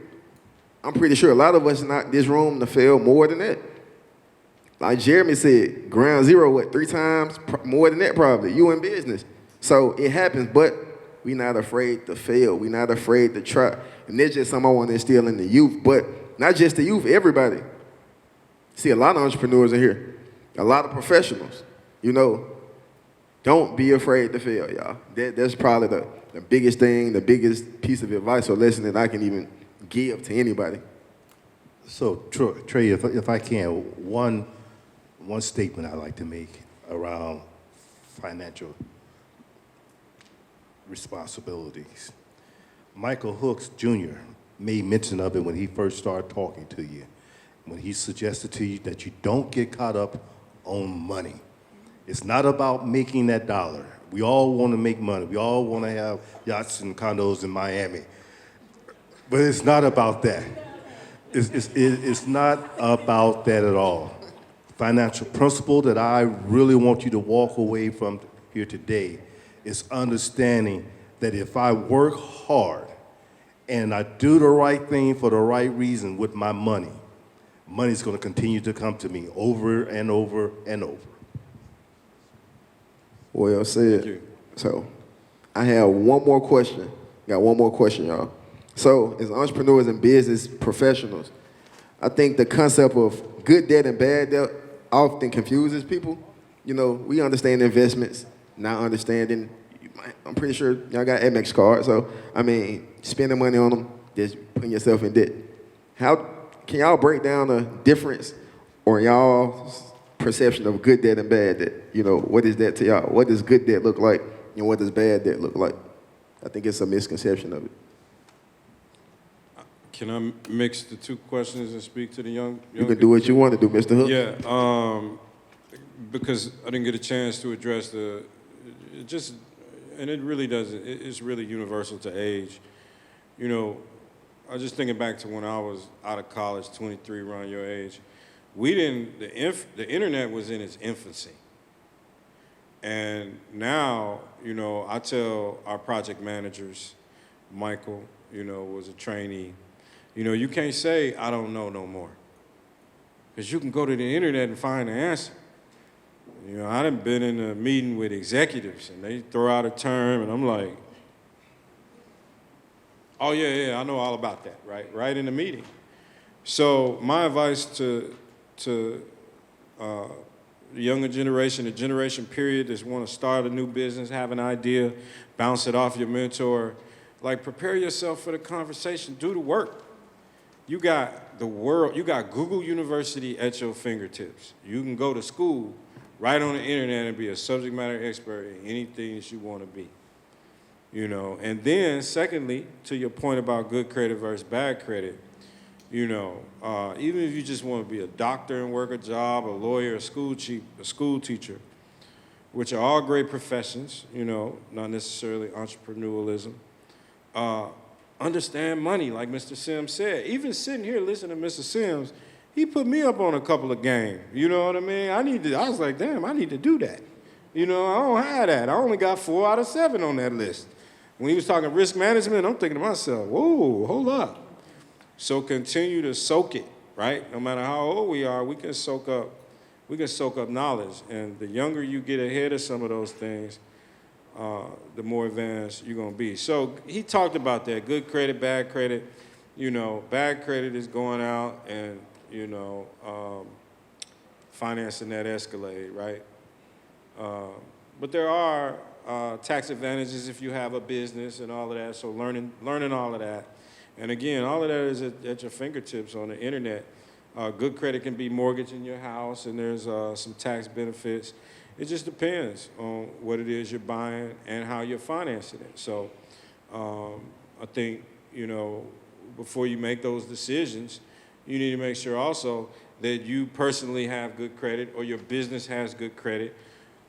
I'm pretty sure a lot of us in this room to fail more than that. Like Jeremy said, ground zero, 3 times more than that probably. You in business. So it happens, but we not afraid to fail. We not afraid to try. And that's just something I want to instill in the youth, but not just the youth, everybody. See, a lot of entrepreneurs in here. a lot of professionals, you know, don't be afraid to fail, y'all. That's probably the biggest thing, the biggest piece of advice or lesson that I can even give to anybody. So, Trey, if I can, one statement I'd like to make around financial responsibilities. Michael Hooks Jr. made mention of it when he first started talking to you, when he suggested to you that you don't get caught up on money. It's not about making that dollar. We all want to make money. We all want to have yachts and condos in Miami. But it's not about that. It's not about that at all. Financial principle that I really want you to walk away from here today is understanding that if I work hard and I do the right thing for the right reason with my money, money's going to continue to come to me over and over and over. Well said. So, I have one more question. Got one more question, y'all. So, as entrepreneurs and business professionals, I think the concept of good debt and bad debt often confuses people. You know, we understand investments, not understanding. I'm pretty sure y'all got Amex cards, so I mean, spending money on them, just putting yourself in debt. How can y'all break down the difference or y'all's perception of good debt and bad debt? You know, what is that to y'all? What does good debt look like, and what does bad debt look like? I think it's a misconception of it. Can I mix the two questions and speak to the young? You can do what you want to do, Mr. Hook. Yeah, because I didn't get a chance to address and it really doesn't, it's really universal to age. You know, I was just thinking back to when I was out of college, 23, around your age. The internet was in its infancy. And now, you know, I tell our project managers, Michael, you know, was a trainee, you know, you can't say, I don't know no more. Because you can go to the internet and find the answer. You know, I done been in a meeting with executives and they throw out a term and I'm like, oh yeah, I know all about that, right in the meeting. So my advice to the younger generation, the generation period that's want to start a new business, have an idea, bounce it off your mentor, like prepare yourself for the conversation, do the work. You got the world, you got Google University at your fingertips. You can go to school right on the internet and be a subject matter expert in anything that you want to be. You know, and then secondly, to your point about good credit versus bad credit, you know, even if you just want to be a doctor and work a job, a lawyer, a school teacher, which are all great professions, you know, not necessarily entrepreneurialism, understand money, like Mr. Sims said. Even sitting here listening to Mr. Sims, he put me up on a couple of games. You know what I mean? I was like, damn, I need to do that. You know, I don't have that. I only got 4 out of 7 on that list. When he was talking risk management, I'm thinking to myself, whoa, hold up. So continue to soak it, right? No matter how old we are, we can soak up knowledge. And the younger you get ahead of some of those things, the more advanced you're gonna be. So he talked about that, good credit, bad credit. You know, bad credit is going out and, you know, financing that Escalade, right? But there are tax advantages if you have a business and all of that, so learning all of that. And again, all of that is at your fingertips on the internet. Good credit can be mortgaging your house, and there's some tax benefits. It just depends on what it is you're buying and how you're financing it. So I think, you know, before you make those decisions, you need to make sure also that you personally have good credit or your business has good credit.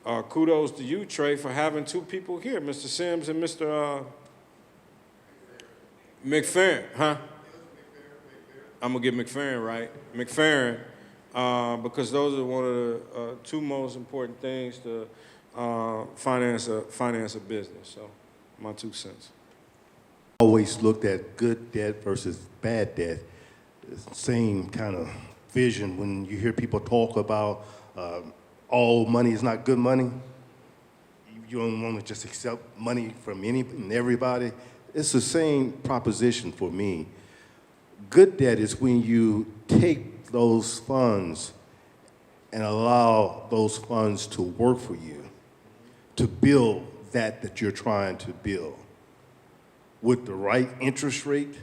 Kudos to you, Trey, for having 2 people here, Mr. Sims and Mr. McFerrin, huh? I'm gonna get McFerrin right. McFerrin, because those are one of the 2 most important things to finance a business. So, my 2 cents. Always looked at good debt versus bad debt. It's the same kind of vision when you hear people talk about all money is not good money. You don't want to just accept money from any and everybody. It's the same proposition for me. Good debt is when you take those funds and allow those funds to work for you, to build that you're trying to build with the right interest rate,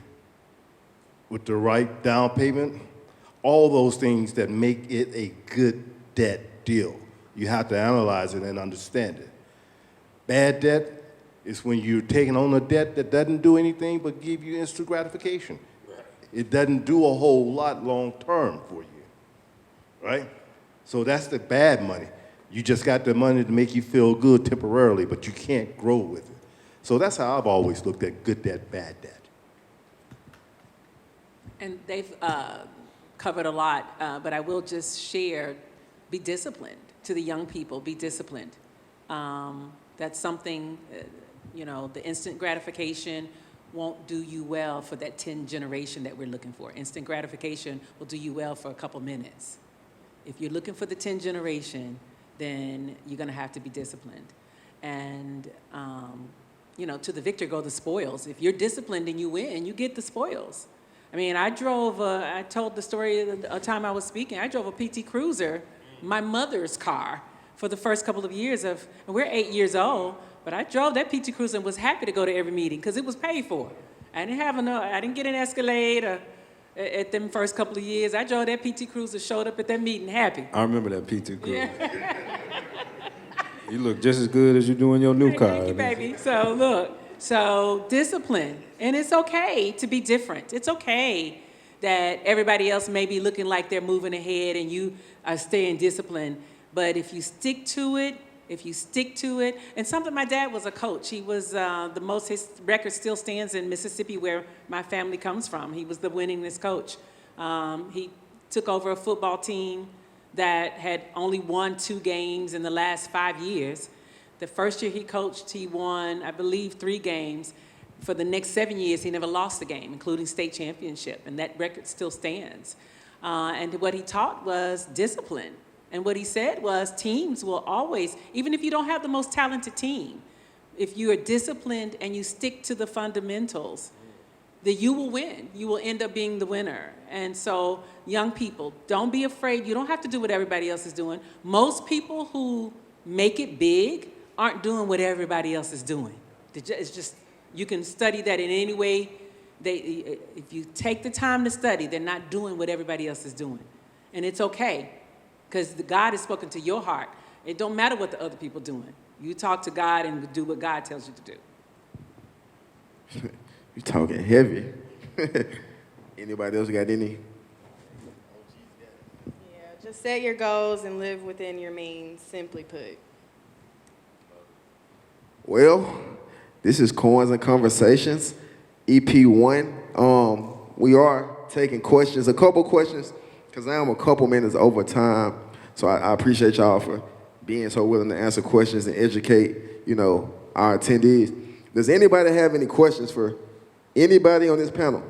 with the right down payment, all those things that make it a good debt deal. You have to analyze it and understand it. Bad debt is when you're taking on a debt that doesn't do anything but give you instant gratification. It doesn't do a whole lot long term for you, right? So that's the bad money. You just got the money to make you feel good temporarily, but you can't grow with it. So that's how I've always looked at good debt, bad debt. And they've covered a lot, but I will just share, be disciplined to the young people, be disciplined. That's something, the instant gratification won't do you well for that 10 generation that we're looking for. Instant gratification will do you well for a couple minutes. If you're looking for the 10 generation, then you're gonna have to be disciplined. And, to the victor go the spoils. If you're disciplined and you win, you get the spoils. I mean, I told the story a time I was speaking, I drove a PT Cruiser, my mother's car, for the first couple of years and we're 8 years old, but I drove that PT Cruiser and was happy to go to every meeting because it was paid for. I didn't get an Escalade at them first couple of years. I drove that PT Cruiser, showed up at that meeting happy. I remember that PT Cruiser. Yeah. You look just as good as you do in your new car. Thank you, baby. So discipline. And it's okay to be different. It's okay that everybody else may be looking like they're moving ahead and you are staying disciplined. But if you stick to it, and something, my dad was a coach. He was his record still stands in Mississippi where my family comes from. He was the winningest coach. He took over a football team that had only won 2 games in the last 5 years. The first year he coached, he won, I believe, 3 games. For the next 7 years, he never lost a game, including state championship, and that record still stands. And what he taught was discipline. And what he said was teams will always, even if you don't have the most talented team, if you are disciplined and you stick to the fundamentals, then you will win. You will end up being the winner. And so young people, don't be afraid. You don't have to do what everybody else is doing. Most people who make it big aren't doing what everybody else is doing. It's just, you can study that in any way. If you take the time to study, they're not doing what everybody else is doing. And it's okay, because God has spoken to your heart. It don't matter what the other people are doing. You talk to God and do what God tells you to do. You talking heavy. Anybody else got any? Yeah, just set your goals and live within your means, simply put. Well, this is Coins and Conversations, EP1. We are taking questions, a couple questions, because I am a couple minutes over time. So I appreciate y'all for being so willing to answer questions and educate, our attendees. Does anybody have any questions for anybody on this panel?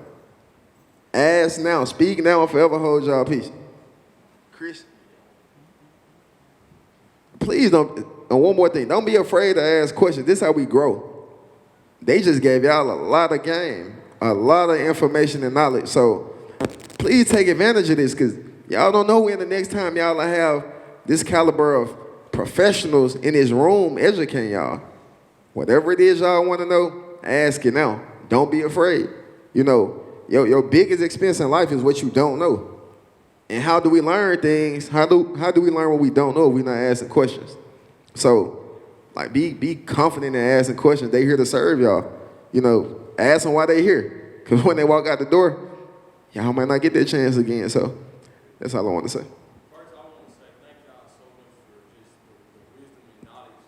Ask now, speak now, and forever hold y'all peace. Chris? Please don't, and one more thing, don't be afraid to ask questions. This is how we grow. They just gave y'all a lot of game, a lot of information and knowledge. So please take advantage of this, because y'all don't know when the next time y'all will have this caliber of professionals in this room educating y'all. Whatever it is y'all want to know, ask it now. Don't be afraid. Your biggest expense in life is what you don't know. And how do we learn things? How do we learn what we don't know if we're not asking questions? So, be confident in asking questions. They here to serve y'all. Ask them why they here. Because when they walk out the door, y'all might not get that chance again. So, that's all I want to say. First, I want to say thank y'all so much for just the wisdom and knowledge.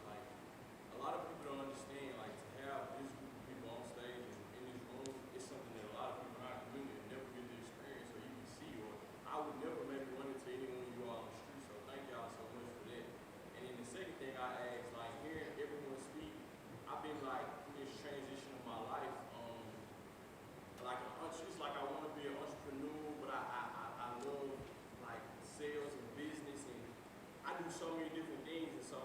A lot of people don't understand, to have this group of people on stage and in this room, it's something that a lot of people in our community never get to experience or even see, or I would never maybe run into any one of you all on the street. So thank y'all so much for that. And then the second thing I asked, hearing everyone speak, I've been in this transition of my life. It's like I want to be an entrepreneur, but I love sales and business, and I do so many different things, and so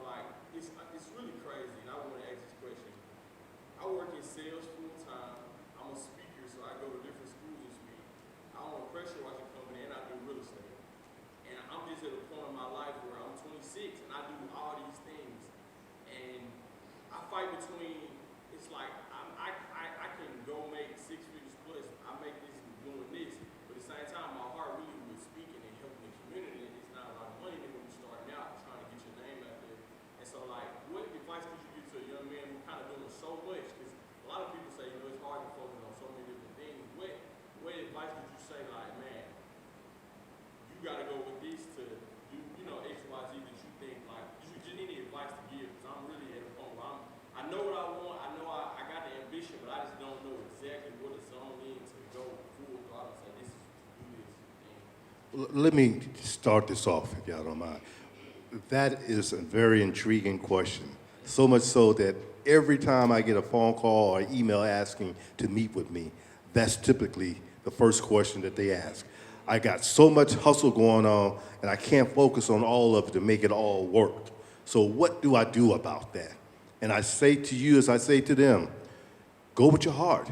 it's really crazy. And I want to ask this question. I work in sales full time. I'm a speaker, so I go to different schools and speak. I own a pressure washing company, and I do real estate. And I'm just at a point in my life where I'm 26 and I do all these things, and I fight between. It's like I can go make 6 figures plus. I make this doing this, but at the same time, my heart really was speaking and helping the community. And it's not a lot of money when you're starting out, trying to get your name out there. And so, like, what advice could you give to a young man who kind of doing so much? Because a lot of people say, you know, it's hard to focus on so many different things. What advice would you say, like, man, you got to go with this to do, you know, X, Y, Z that you think, like, you just need any advice to give? Because I'm really at a point where I know what I want, I know I got the ambition, but I just don't know exactly what to zone in to go full throttle and say, this is to do this. Let me start this off, if y'all don't mind. That is a very intriguing question. So much so that every time I get a phone call or email asking to meet with me, that's typically the first question that they ask. I got so much hustle going on, and I can't focus on all of it to make it all work. So what do I do about that? And I say to you, as I say to them, go with your heart.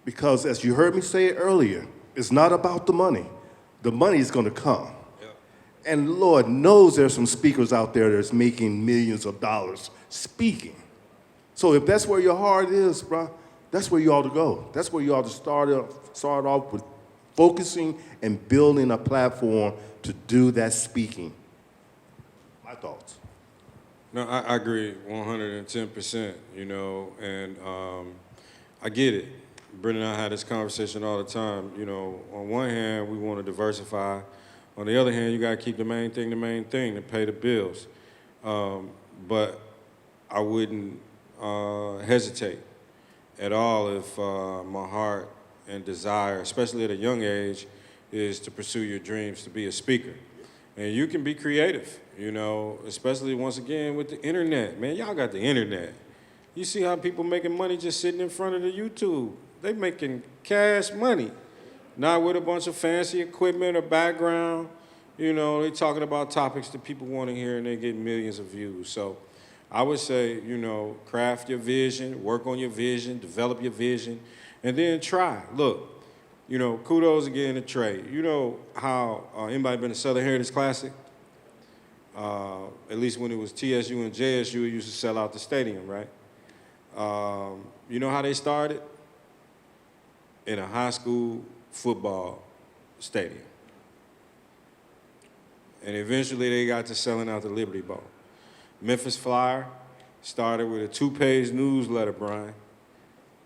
Because as you heard me say earlier, it's not about the money. The money is going to come. And Lord knows there's some speakers out there that's making millions of dollars speaking. So if that's where your heart is, bro, that's where you ought to go. That's where you ought to start off with focusing and building a platform to do that speaking. My thoughts. No, I agree 110%, you know, and I get it. Brendan and I had this conversation all the time. You know, on one hand, we want to diversify. On the other hand, you got to keep the main thing to pay the bills. But I wouldn't hesitate at all if my heart and desire, especially at a young age, is to pursue your dreams to be a speaker. And you can be creative, you know, especially once again with the internet. Man, y'all got the internet. You see how people making money just sitting in front of the YouTube. They making cash money, not with a bunch of fancy equipment or background. You know, they talking about topics that people want to hear and they get millions of views. So I would say, you know, craft your vision, work on your vision, develop your vision, and then try. Look, you know, kudos again to Trey. You know how, anybody been to Southern Heritage Classic? At least when it was TSU and JSU, it used to sell out the stadium, right? You know how they started? In a high school football stadium. And eventually they got to selling out the Liberty Bowl. Memphis Flyer started with a 2-page newsletter, Brian.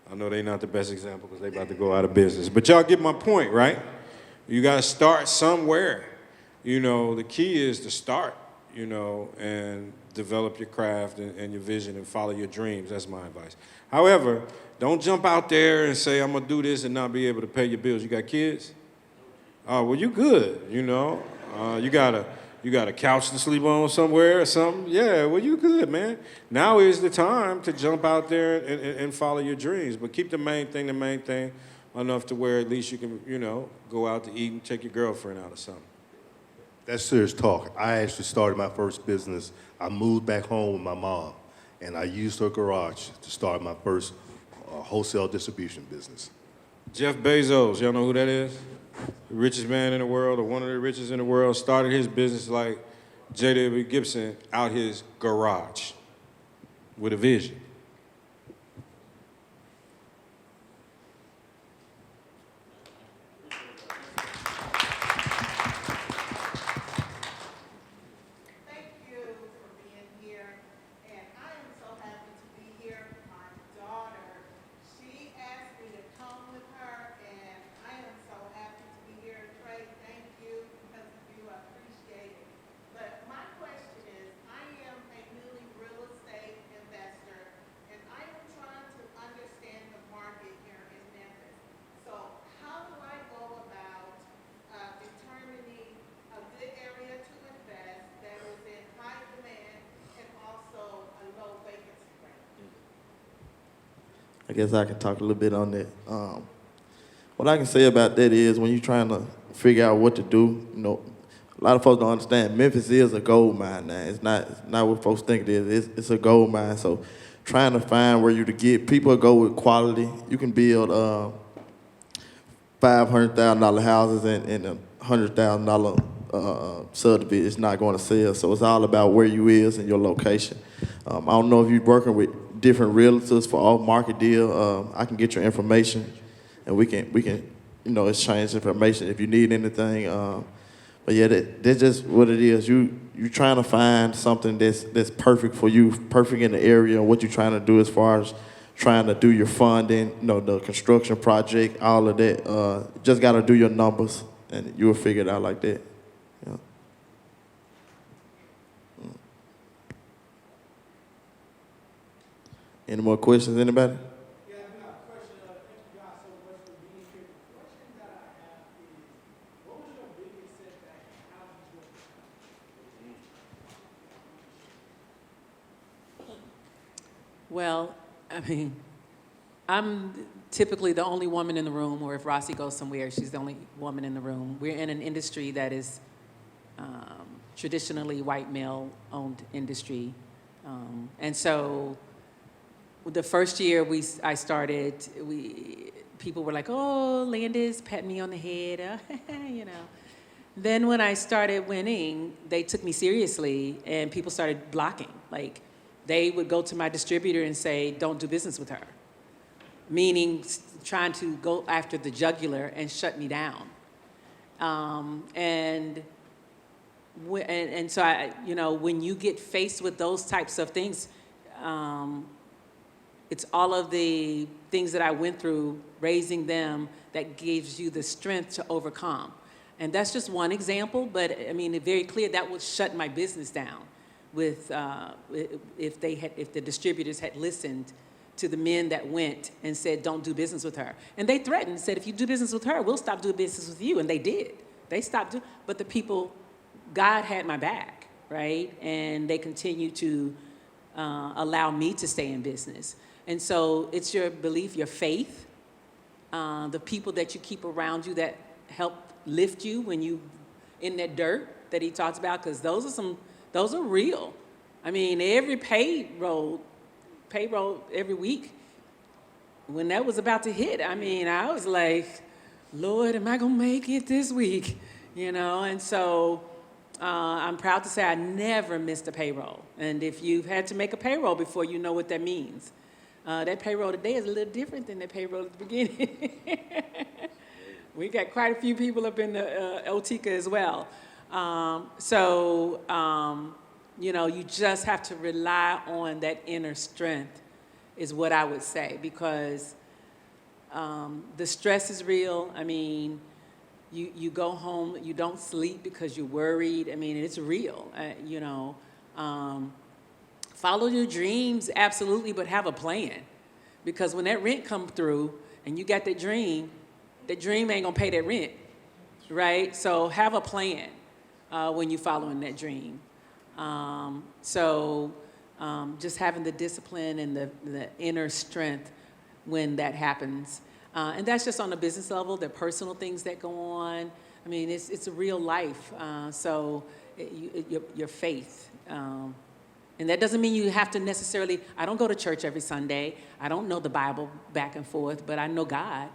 I know they're not the best example because they're about to go out of business. But y'all get my point, right? You got to start somewhere. You know, the key is to start, you know, and develop your craft and your vision and follow your dreams. That's my advice. However, don't jump out there and say, I'm going to do this and not be able to pay your bills. You got kids? Well, you good, you know. You got a couch to sleep on somewhere or something? Yeah, well, you good, man. Now is the time to jump out there and follow your dreams. But keep the main thing enough to where at least you can, you know, go out to eat and take your girlfriend out or something. That's serious talk. I actually started my first business. I moved back home with my mom, and I used her garage to start my first wholesale distribution business. Jeff Bezos, y'all know who that is? The richest man in the world, or one of the richest in the world, started his business like J.W. Gibson out his garage with a vision. I guess I can talk a little bit on that. What I can say about that is when you're trying to figure out what to do, you know, a lot of folks don't understand Memphis is a gold mine now. It's not what folks think it is. It's a gold mine. So trying to find where you to get people go with quality. You can build $500,000 houses and $100,000 subdivision, it's not going to sell. So it's all about where you is and your location. I don't know if you're working with different realtors for off-market deal. I can get your information, and we can exchange information if you need anything. But yeah, that's just what it is. You trying to find something that's perfect for you, perfect in the area, and what you're trying to do as far as trying to do your funding, the construction project, all of that. Just got to do your numbers, and you'll figure it out like that. Yeah. Any more questions, anybody? Yeah, I got a question. Thank you guys so much for being here. The question that I have is, what was your biggest setback and how did you overcome it? Well, I mean, I'm typically the only woman in the room, or if Rossi goes somewhere, she's the only woman in the room. We're in an industry that is traditionally white male-owned industry. And so the first year I started, people were like, oh, Landis, pat me on the head, Then when I started winning, they took me seriously, and people started blocking. Like, they would go to my distributor and say, don't do business with her, meaning trying to go after the jugular and shut me down. And so when you get faced with those types of things, it's all of the things that I went through raising them that gives you the strength to overcome. And that's just one example, but I mean, it's very clear that would shut my business down with if the distributors had listened to the men that went and said, don't do business with her. And they threatened, said, if you do business with her, we'll stop doing business with you. And they did. They stopped doing, but the people, God had my back, right? And they continued to allow me to stay in business. And so it's your belief, your faith, the people that you keep around you that help lift you when you in that dirt that he talks about, because those are real. I mean, every payroll every week, when that was about to hit, I mean, I was like, Lord, am I gonna make it this week? And so I'm proud to say I never missed a payroll. And if you've had to make a payroll before, you know what that means. That payroll today is a little different than that payroll at the beginning. We got quite a few people up in the Otika as well. You just have to rely on that inner strength is what I would say, because the stress is real. I mean, you go home, you don't sleep because you're worried. I mean, it's real, Follow your dreams, absolutely, but have a plan. Because when that rent comes through and you got that dream ain't gonna pay that rent, right? So have a plan when you're following that dream. Just having the discipline and the inner strength when that happens. And that's just on the business level, the personal things that go on. I mean, it's a real life. Your faith. And that doesn't mean you have to necessarily, I don't go to church every Sunday. I don't know the Bible back and forth, but I know God.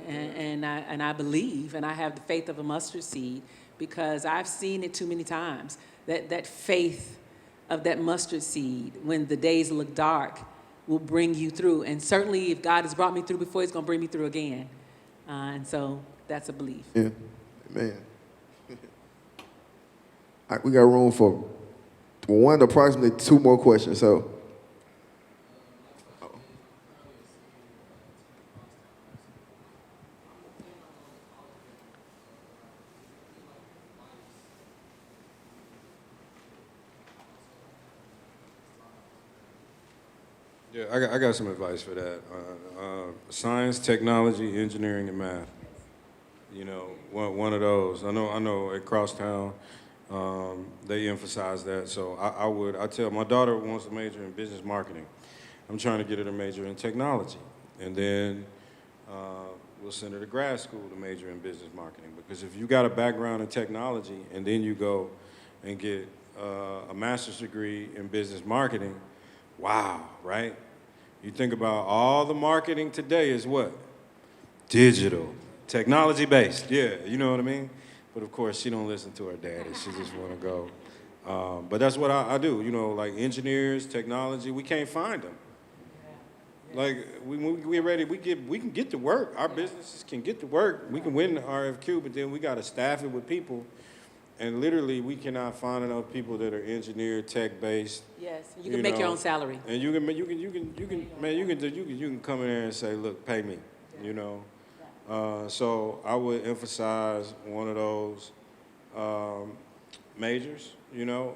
And I believe, and I have the faith of a mustard seed, because I've seen it too many times. That faith of that mustard seed, when the days look dark, will bring you through. And certainly if God has brought me through before, he's going to bring me through again. And so that's a belief. Yeah, amen. All right, we got room for one to approximately two more questions. So, Yeah, I got some advice for that. Science, technology, engineering, and math. One of those. I know at Crosstown, they emphasize that. So I tell my daughter wants to major in business marketing. I'm trying to get her to major in technology, and then we'll send her to grad school to major in business marketing. Because if you got a background in technology and then you go and get a master's degree in business marketing, wow, right? You think about all the marketing today is what? Digital, technology-based, yeah, you know what I mean? But of course, she don't listen to her daddy. She just want to go. But that's what I do. You know, like engineers, technology, we can't find them. Like we ready. We can get to work. Our businesses can get to work. We can win the RFQ, but then we got to staff it with people. And literally, we cannot find enough people that are engineer, tech based. Yes, you can make your own salary. And you can come in there and say, look, pay me. You know. So I would emphasize one of those majors, you know,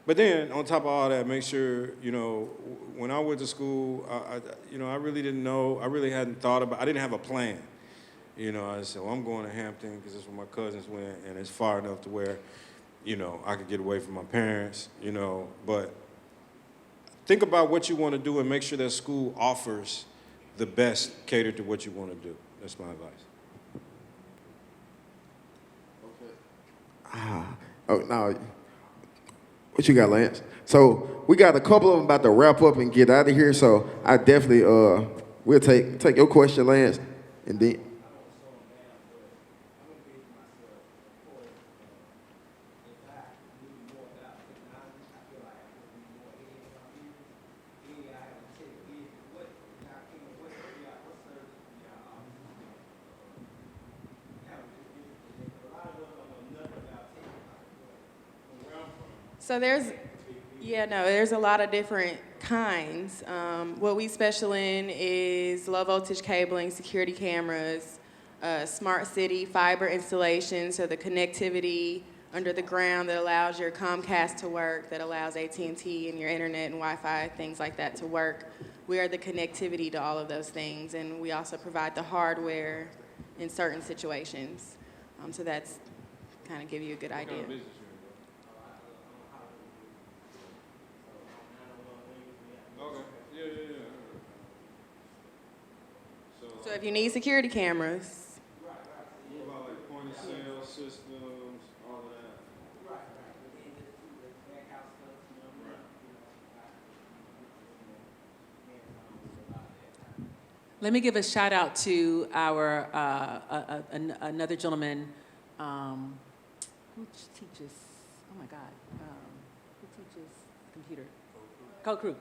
but then on top of all that, make sure, you know, when I went to school, I really didn't know, I really hadn't thought about, I didn't have a plan. You know, I said, well, I'm going to Hampton because that's where my cousins went, and it's far enough to where, you know, I could get away from my parents, you know, but think about what you want to do and make sure that school offers the best catered to what you want to do. That's my advice. Oh, no. What you got, Lance? So we got a couple of them about to wrap up and get out of here. So I definitely we'll take your question, Lance, and then. So there's a lot of different kinds. What we special in is low voltage cabling, security cameras, smart city, fiber installation, so the connectivity under the ground that allows your Comcast to work, that allows AT&T and your internet and Wi-Fi, things like that to work. We are the connectivity to all of those things, and we also provide the hardware in certain situations. So that's kind of give you a good idea. So if you need security cameras. What about like point of sale systems, all of that? Let me give a shout out to our another gentleman who teaches. Oh my God, who teaches computer? Code Crew.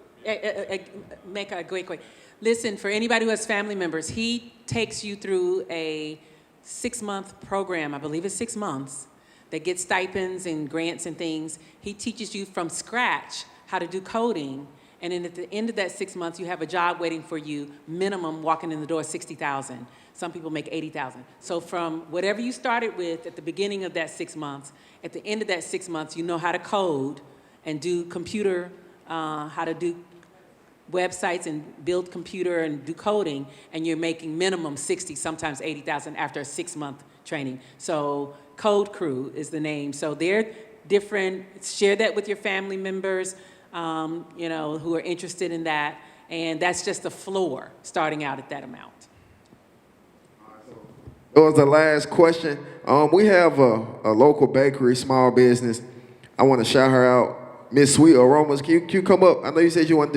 Make a quick. Listen, for anybody who has family members, he takes you through a 6-month program. I believe it's 6 months that gets stipends and grants and things. He teaches you from scratch how to do coding. And then at the end of that 6 months, you have a job waiting for you, minimum walking in the door, $60,000. Some people make $80,000. So from whatever you started with at the beginning of that 6 months, at the end of that 6 months, you know how to code and do computer, how to do websites and build computer and do coding, and you're making minimum 60, sometimes 80,000 after a 6-month training. So Code Crew is the name. So they're different. Share that with your family members, you know, who are interested in that. And that's just the floor, starting out at that amount. That was the last question. We have a local bakery, small business. I want to shout her out. Miss Sweet Aromas, can you come up? I know you said you wanted to do